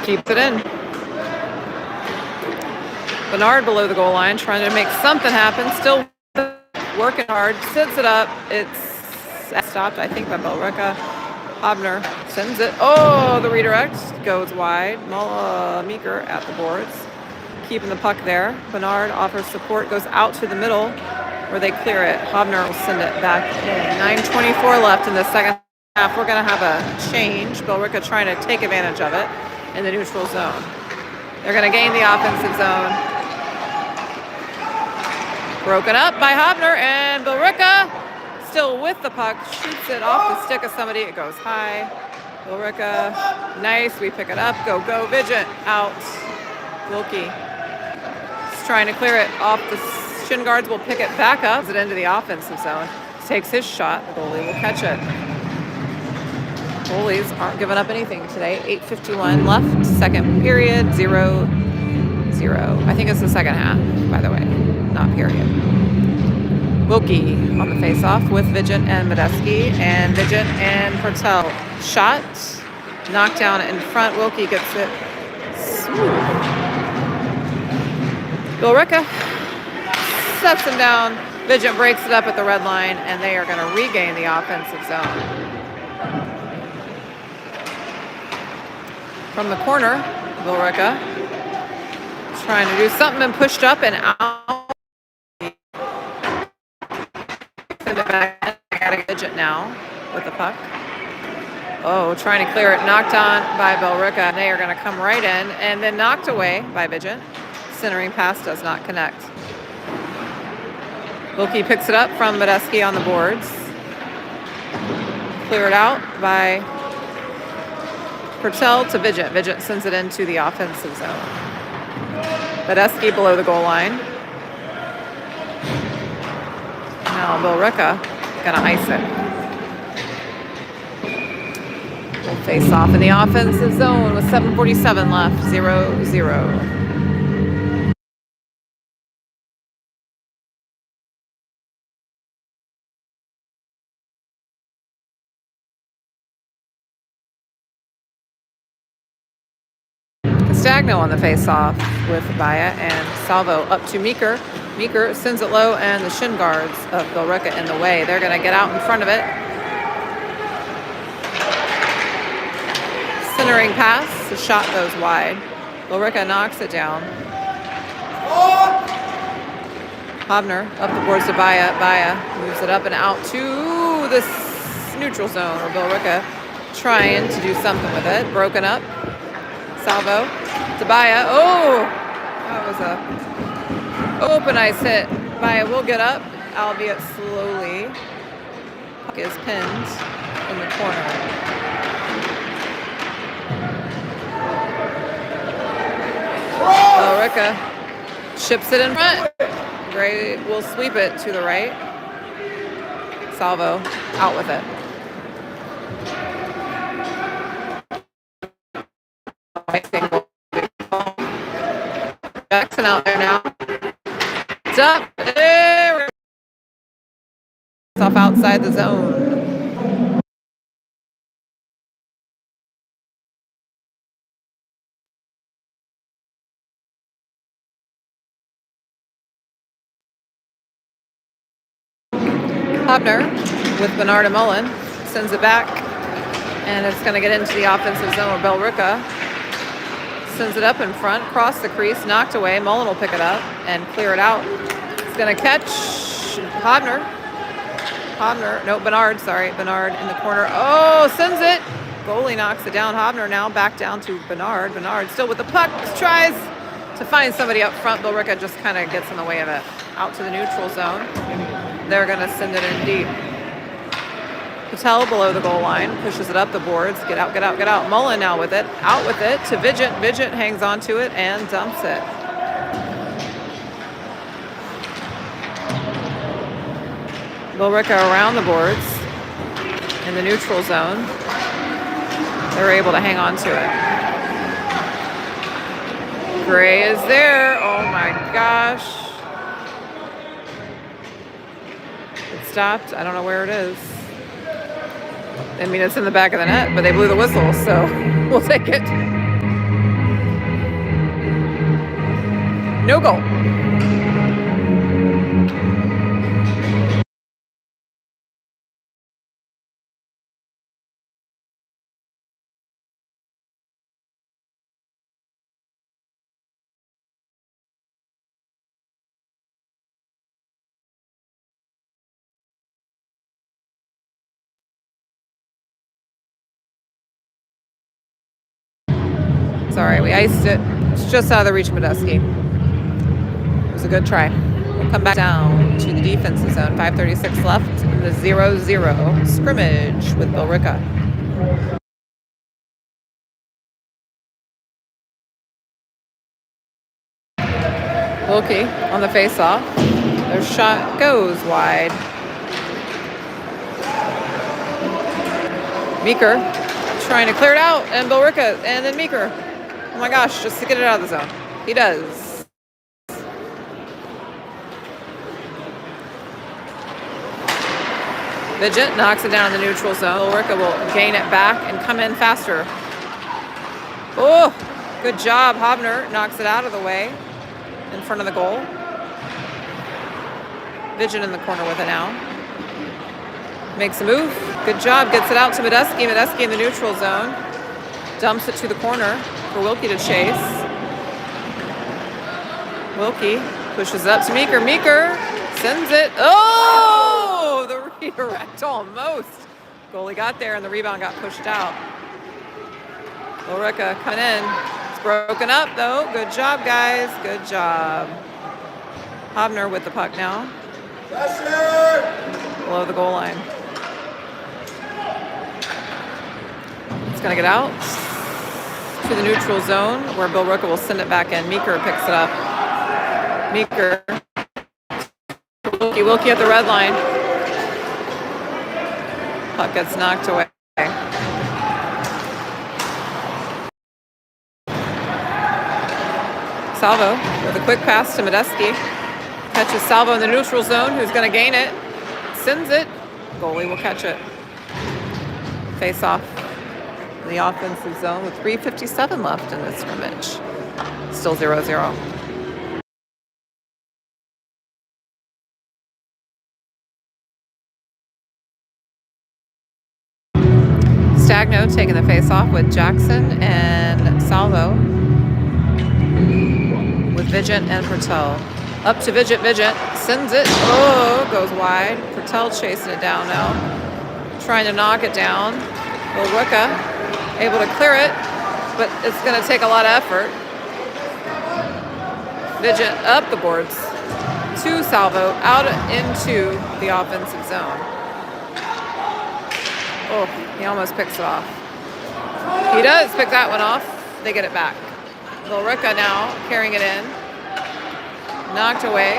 Keeps it in. Bernard below the goal line, trying to make something happen. Still working hard. Sits it up. It's stopped, I think, by Billerica. Hobner sends it. Oh, the redirect goes wide. Meeker at the boards, keeping the puck there. Bernard offers support, goes out to the middle where they clear it. Hobner will send it back in. 9:24 left in the second half. We're going to have a change. Billerica trying to take advantage of it in the neutral zone. They're going to gain the offensive zone. Broken up by Hobner, and Billerica still with the puck, shoots it off the stick of somebody. It goes high. Billerica, nice. We pick it up. Go, go. Vigent out. Wilkie is trying to clear it off the shin guards. Will pick it back up. It into the offensive zone. Takes his shot. The goalie will catch it. Goalies aren't giving up anything today. 8:51 left. Second period. 0-0. I think it's the second half, by the way, not period. Wilkie on the face-off with Vigent and Medeski, and Vigent and Portel. Shot, knocked down in front. Wilkie gets it. Billerica sets him down. Vigent breaks it up at the red line, and they are going to regain the offensive zone. From the corner, Billerica trying to do something and pushed up and out. Send it back. I got to Vigent now with the puck. Oh, trying to clear it. Knocked on by Billerica. They are going to come right in and then knocked away by Vigent. Centering pass does not connect. Wilkie picks it up from Medeski on the boards. Cleared out by Purcell to Vigent. Vigent sends it into the offensive zone. Medeski below the goal line. Now Billerica gonna ice it. We'll face off in the offensive zone with 7:47 left. 0-0. Stagno on the face-off with Baya, and Salvo up to Meeker. Meeker sends it low, and the shin guards of Billerica in the way. They're going to get out in front of it. Centering pass. The shot goes wide. Billerica knocks it down. Hobner up the boards to Baya. Baya moves it up and out to this neutral zone where Billerica trying to do something with it. Broken up. Salvo to Baya. Oh, that was a open ice hit. Baya will get up, albeit slowly. Puck is pinned in the corner. Billerica chips it in front. Gray will sweep it to the right. Salvo out with it. Jackson out there now. It's up. There. It's off outside the zone. Hobner with Bernard and Mullen. Sends it back. And it's going to get into the offensive zone where Billerica sends it up in front, cross the crease, knocked away. Mullen will pick it up and clear it out. It's going to catch Hobner. Bernard in the corner. Oh, sends it. Goalie knocks it down. Hobner now back down to Bernard. Bernard still with the puck, tries to find somebody up front. Billerica just kind of gets in the way of it. Out to the neutral zone. They're going to send it in deep. Patel below the goal line, pushes it up the boards. Get out. Mullen now with it. Out with it to Vigent. Vigent hangs on to it and dumps it. Billerica around the boards in the neutral zone. They're able to hang on to it. Gray is there. Oh my gosh. It stopped. I don't know where it is. I mean, it's in the back of the net, but they blew the whistle, so we'll take it. No goal. Sorry, we iced it. It's just out of the reach of Medeski. It was a good try. We'll come back down to the defensive zone. 5:36 left in the 0-0 scrimmage with Billerica. Wilkie on the face-off. Their shot goes wide. Meeker trying to clear it out, and Billerica, and then Meeker. Oh my gosh, just to get it out of the zone. He does. Vigent knocks it down in the neutral zone. Billerica will gain it back and come in faster. Oh, good job. Hobner knocks it out of the way in front of the goal. Vigent in the corner with it now. Makes a move. Good job. Gets it out to Medeski. Medeski in the neutral zone. Dumps it to the corner for Wilkie to chase. Wilkie pushes up to Meeker. Meeker sends it. Oh, the redirect almost. Goalie got there and the rebound got pushed out. Billerica coming in. It's broken up though. Good job, guys. Good job. Hobner with the puck now. Below the goal line. It's going to get out to the neutral zone where Billerica will send it back in. Meeker picks it up. Meeker. Wilkie at the red line. Puck gets knocked away. Salvo with a quick pass to Medeski. Catches Salvo in the neutral zone, who's going to gain it. Sends it. Goalie will catch it. Face off in the offensive zone with 3:57 left in this scrimmage. Still 0-0. Stagno taking the face off with Jackson and Salvo. With Vigent and Pertel. Up to Vigent. Vigent sends it. Oh, goes wide. Pertel chasing it down now. Trying to knock it down. Billerica able to clear it, but it's going to take a lot of effort. Vigent up the boards to Salvo, out into the offensive zone. Oh, he almost picks it off. He does pick that one off. They get it back. Billerica now carrying it in. Knocked away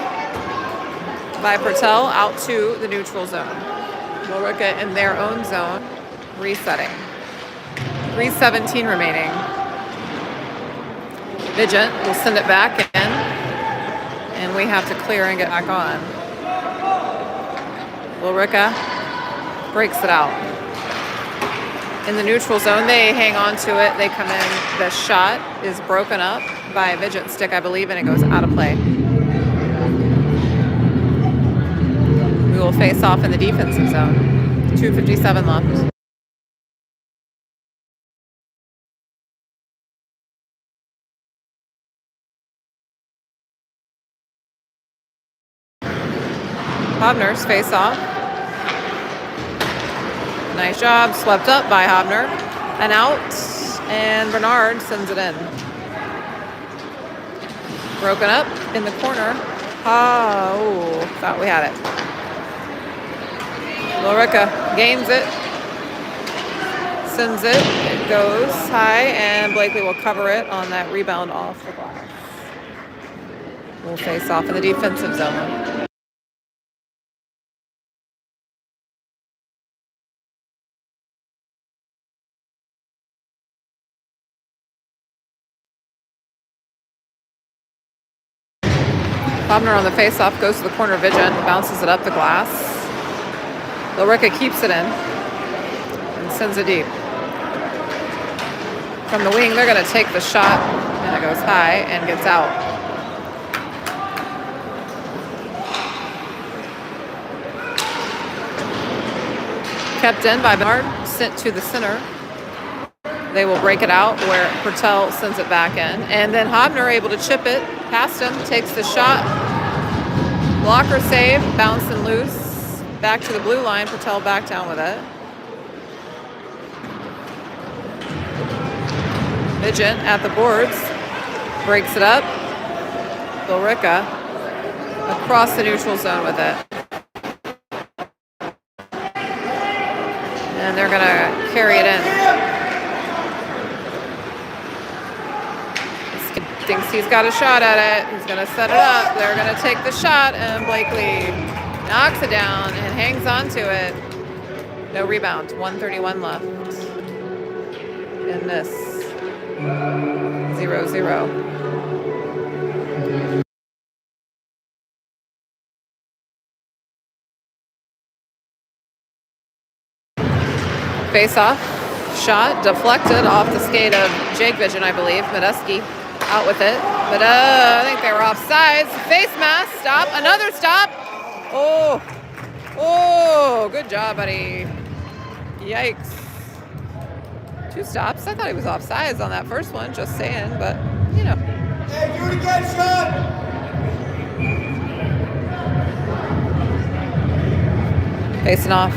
by Pertel out to the neutral zone. Billerica in their own zone, resetting. 3:17 remaining. Vigent will send it back in, and we have to clear and get back on. Billerica breaks it out. In the neutral zone, they hang on to it. They come in. The shot is broken up by a Vigent stick, I believe, and it goes out of play. We will face off in the defensive zone. 2:57 left. Hobner's face off. Nice job. Swept up by Hobner. And out. And Bernard sends it in. Broken up in the corner. Oh, thought we had it. Billerica gains it. Sends it. It goes high. And Blakely will cover it on that rebound off the glass. We'll face off in the defensive zone. Hobner on the face-off goes to the corner. Vigent bounces it up the glass. Billerica keeps it in and sends it deep. From the wing, they're going to take the shot, and it goes high and gets out. Kept in by Bernard, sent to the center. They will break it out where Pertel sends it back in. And then Hobner able to chip it past him, takes the shot. Blocker save, bouncing loose. Back to the blue line, Pertel back down with it. Vigent at the boards, breaks it up. Billerica across the neutral zone with it. And they're gonna carry it in. Thinks he's got a shot at it. He's going to set it up. They're going to take the shot, and Blakely knocks it down and hangs on to it. No rebound. 1:31 left in this. 0-0. Face-off. Shot deflected off the skate of Jake Vigent, I believe. Medeski out with it, but I think they were offsides. Face mask, stop, another stop. Oh, good job, buddy. Yikes. 2 stops. I thought he was offsides on that first one, just saying, but, you know. Hey, do it again, son. Facing off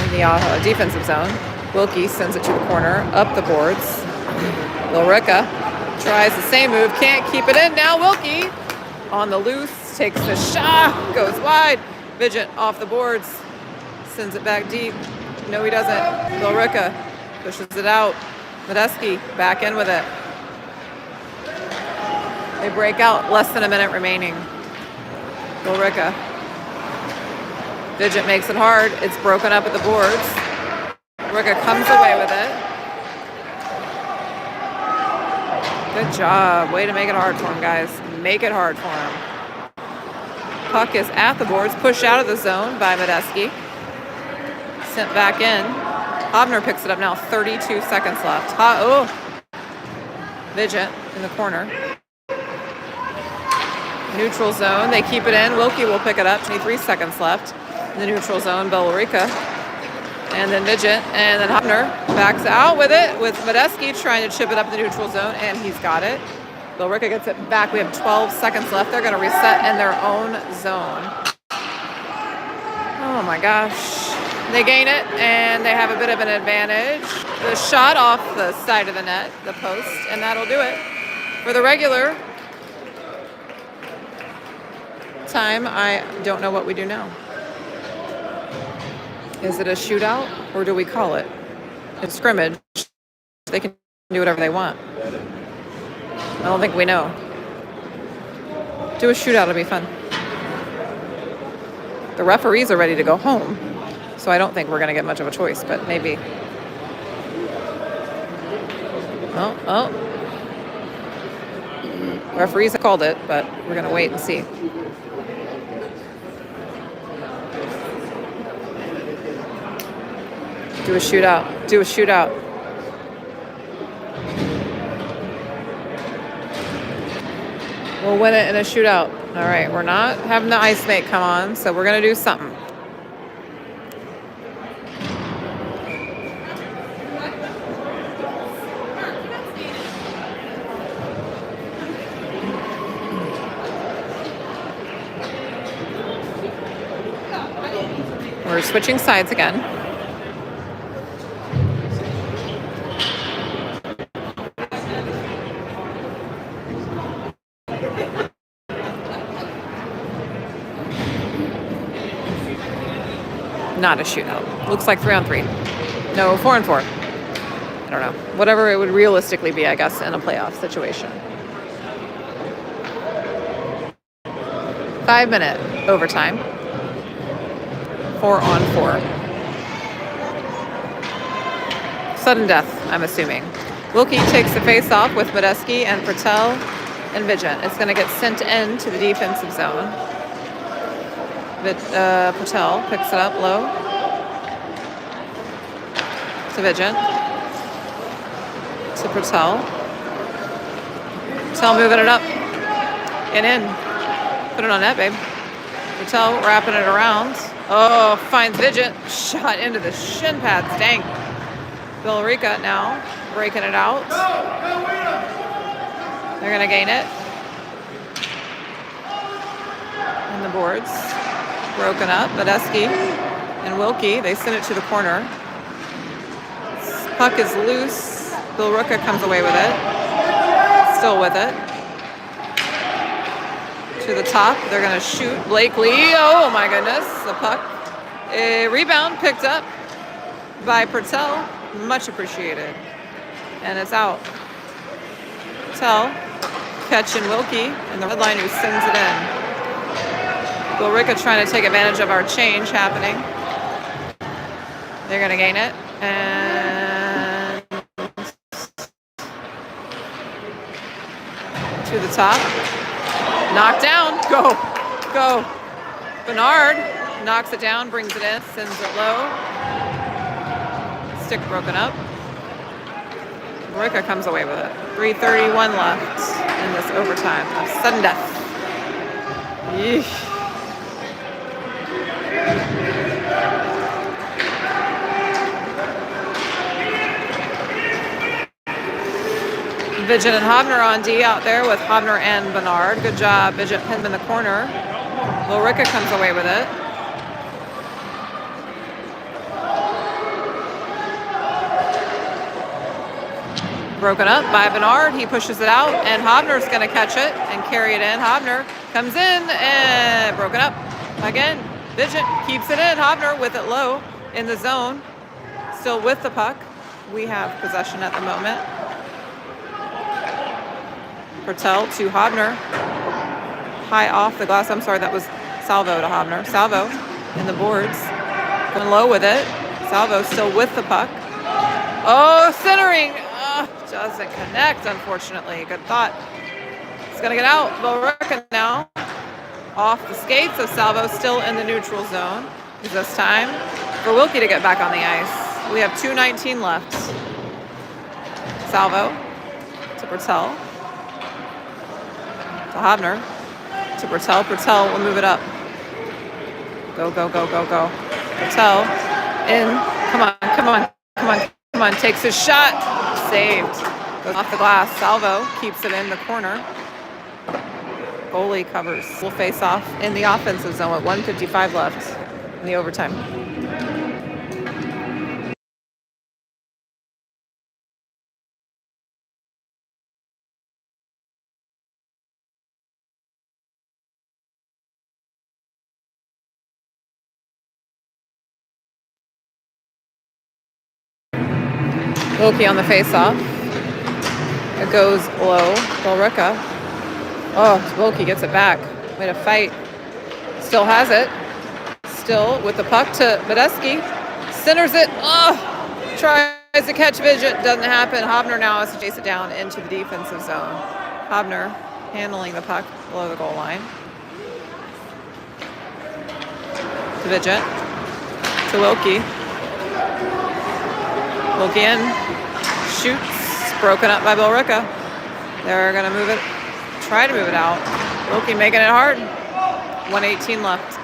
in the defensive zone. Wilkie sends it to the corner, up the boards. Billerica tries the same move, can't keep it in. Now Wilkie on the loose, takes the shot, goes wide. Vigent off the boards, sends it back deep. No, he doesn't. Billerica pushes it out. Medeski back in with it. They break out, less than a minute remaining. Billerica. Vigent makes it hard. It's broken up at the boards. Billerica comes away with it. Good job. Way to make it hard for him, guys. Make it hard for him. Puck is at the boards. Pushed out of the zone by Medeski. Sent back in. Hobner picks it up now. 32 seconds left. Vigent in the corner. Neutral zone. They keep it in. Wilkie will pick it up. 23 seconds left. In the neutral zone, Billerica. And then Vigent, and then Hobner backs out with it, with Medeski trying to chip it up in the neutral zone, and he's got it. Billerica gets it back. We have 12 seconds left. They're going to reset in their own zone. Oh my gosh. They gain it, and they have a bit of an advantage. The shot off the side of the net, the post, and that'll do it. For the regular time, I don't know what we do now. Is it a shootout, or do we call it? It's scrimmage. They can do whatever they want. I don't think we know. Do a shootout, it'll be fun. The referees are ready to go home, so I don't think we're going to get much of a choice, but maybe. Oh. Referees have called it, but we're going to wait and see. Do a shootout. Do a shootout. We'll win it in a shootout. All right, we're not having the ice mate come on, so we're going to do something. We're switching sides again. Not a shootout. Looks like 3-on-3. No, 4-on-4. I don't know. Whatever it would realistically be, I guess, in a playoff situation. 5-minute overtime. 4-on-4. Sudden death, I'm assuming. Wilkie takes the face off with Medeski and Patel and Vigent. It's going to get sent in to the defensive zone. Patel picks it up low to Vigent. To Patel. Patel moving it up and in. Put it on net, babe. Patel wrapping it around. Oh, finds Vigent. Shot into the shin pads. Dang. Billerica now breaking it out. They're going to gain it. And the boards. Broken up. Medeski and Wilkie, they send it to the corner. Puck is loose. Billerica comes away with it. Still with it. To the top. They're going to shoot. Blakely. Oh my goodness. The puck. A rebound picked up by Patel. Much appreciated. And it's out. Patel catching Wilkie and the red line who sends it in. Billerica trying to take advantage of our change happening. They're going to gain it. And to the top. Knocked down. Go. Go. Bernard knocks it down, brings it in, sends it low. Stick broken up. Billerica comes away with it. 3:31 left in this overtime of sudden death. Yeesh. Vigent and Hobner on D out there with Hobner and Bernard. Good job. Vigent pinned in the corner. Billerica comes away with it. Broken up by Bernard. He pushes it out, and Hobner's going to catch it and carry it in. Hobner comes in and broken up again. Vigent keeps it in. Hobner with it low in the zone. Still with the puck. We have possession at the moment. Patel to Hobner. High off the glass. I'm sorry, that was Salvo to Hobner. Salvo in the boards. Going low with it. Salvo still with the puck. Oh, centering. Doesn't connect, unfortunately. Good thought. It's going to get out. Billerica now. Off the skates of Salvo, still in the neutral zone. Is this time for Wilkie to get back on the ice. We have 2:19 left. Salvo to Patel. To Hobner. To Patel. Patel will move it up. Go, go, go, go, go. Patel in. Come on, come on, come on, come on. Takes his shot. Saved. Goes off the glass. Salvo keeps it in the corner. Goalie covers. Will face off in the offensive zone with 1:55 left in the overtime. Wilkie on the face-off. It goes low. Billerica. Oh, Wilkie gets it back. Way to fight. Still has it. Still with the puck to Medeski. Centers it. Oh, tries to catch Vigent. Doesn't happen. Hobner now has to chase it down into the defensive zone. Hobner handling the puck below the goal line. To Vigent. To Wilkie. Wilkie in. Shoots. Broken up by Billerica. They're going to move it. Try to move it out. Wilkie making it hard. 1:18 left.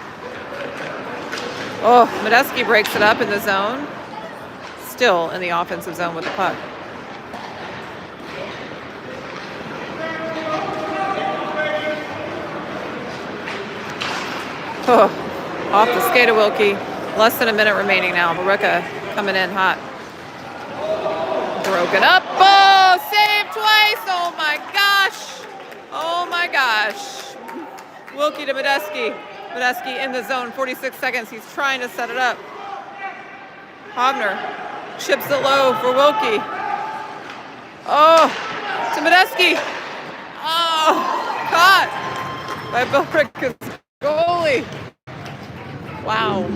Oh, Medeski breaks it up in the zone. Still in the offensive zone with the puck. Oh, off the skate of Wilkie. Less than a minute remaining now. Billerica coming in hot. Broken up. Oh, saved twice. Oh my gosh. Oh my gosh. Wilkie to Medeski. Medeski in the zone. 46 seconds. He's trying to set it up. Hobner chips it low for Wilkie. Oh, to Medeski. Oh, caught by Billerica's goalie. Wow.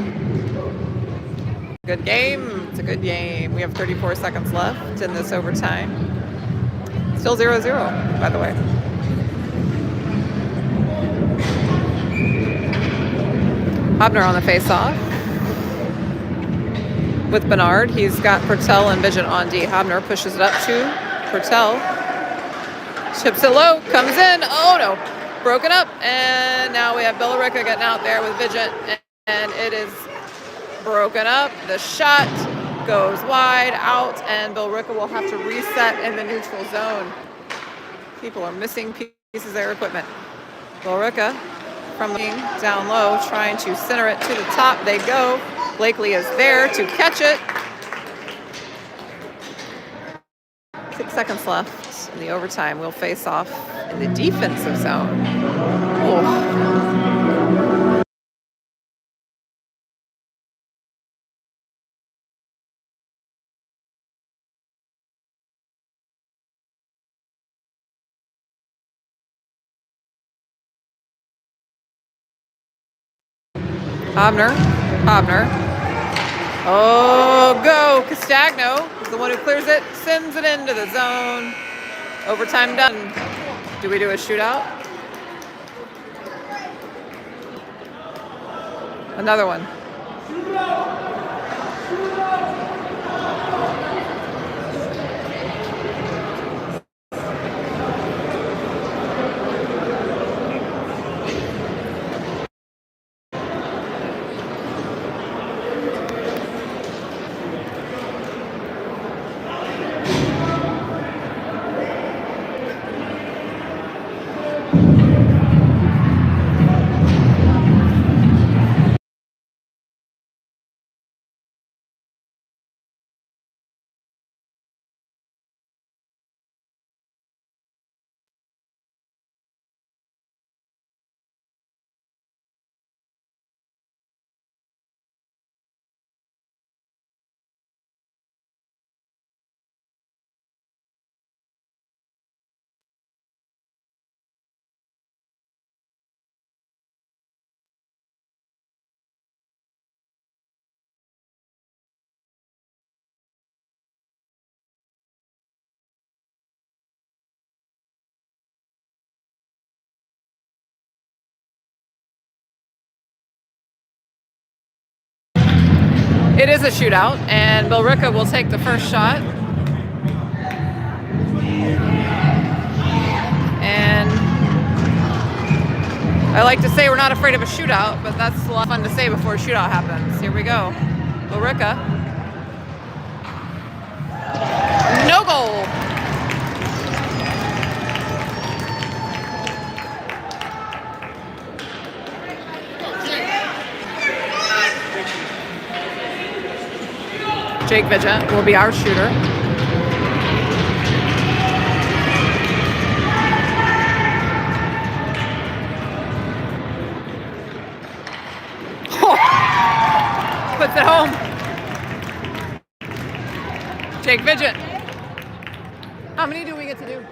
Good game. It's a good game. We have 34 seconds left in this overtime. Still 0-0, by the way. Hobner on the face-off with Bernard. He's got Pertel and Vision on D. Hobner pushes it up to Pertel. Chips it low. Comes in. Oh, no. Broken up. And now we have Billerica getting out there with Vision. And it is broken up. The shot goes wide out, and Billerica will have to reset in the neutral zone. People are missing pieces of their equipment. Billerica from down low, trying to center it to the top. They go. Blakely is there to catch it. 6 seconds left in the overtime. We'll face off in the defensive zone. Oh. Hobner. Oh, go. Castagno is the one who clears it, sends it into the zone. Overtime done. Do we do a shootout? Another one. It is a shootout, and Billerica will take the first shot. And I like to say we're not afraid of a shootout, but that's a lot of fun to say before a shootout happens. Here we go. Billerica. No goal. Jake Vigent will be our shooter. Oh, puts it home. Jake Vigent. How many do we get to do?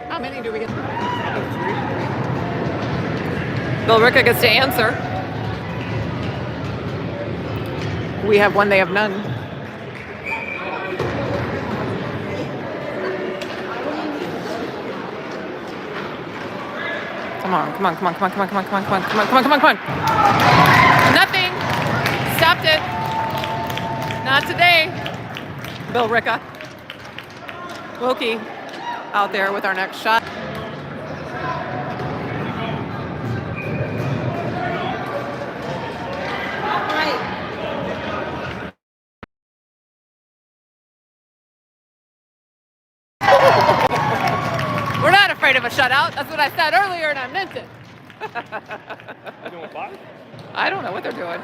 How many do we get to do? Billerica gets to answer. We have one, they have none. Come on. Nothing. Stopped it. Not today. Billerica. Wilkie out there with our next shot. shutout. That's what I said earlier, and I meant it. You doing 5? I don't know what they're doing.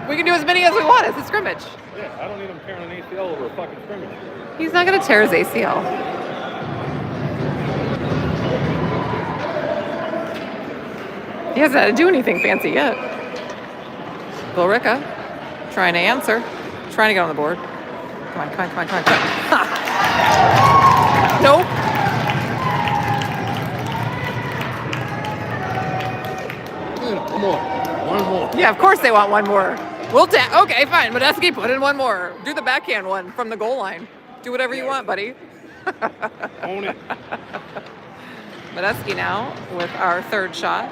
We can do as many as we want. It's a scrimmage. Yeah, I don't need him tearing an ACL over a fucking scrimmage. He's not going to tear his ACL. He hasn't had to do anything fancy yet. Billerica trying to answer. Trying to get on the board. Come on, come on, come on, come on, come on. Ha! Nope. One more. One more. Yeah, of course they want one more. Okay, fine. Medeski, put in one more. Do the backhand one from the goal line. Do whatever you want, buddy. Own it. Medeski now with our third shot.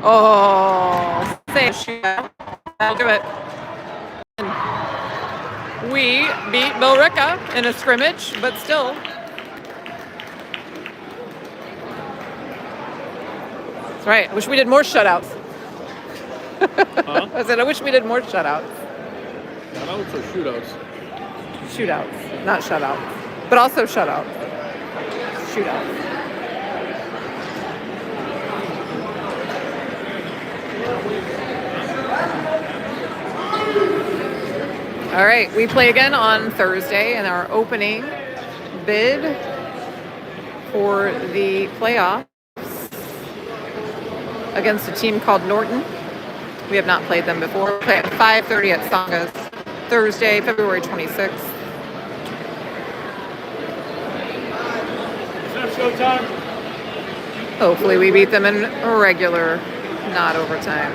Oh, save shootout. That'll do it. We beat Billerica in a scrimmage, but still. That's right. I wish we did more shutouts. Huh? I said, I wish we did more shutouts. Shutouts or shootouts? Shootouts, not shutouts. But also shutouts. Shootouts. All right, we play again on Thursday in our opening bid for the playoffs against a team called Norton. We have not played them before. We play at 5:30 at Sanga's Thursday, February 26th. Is that showtime? Hopefully we beat them in regular, not overtime.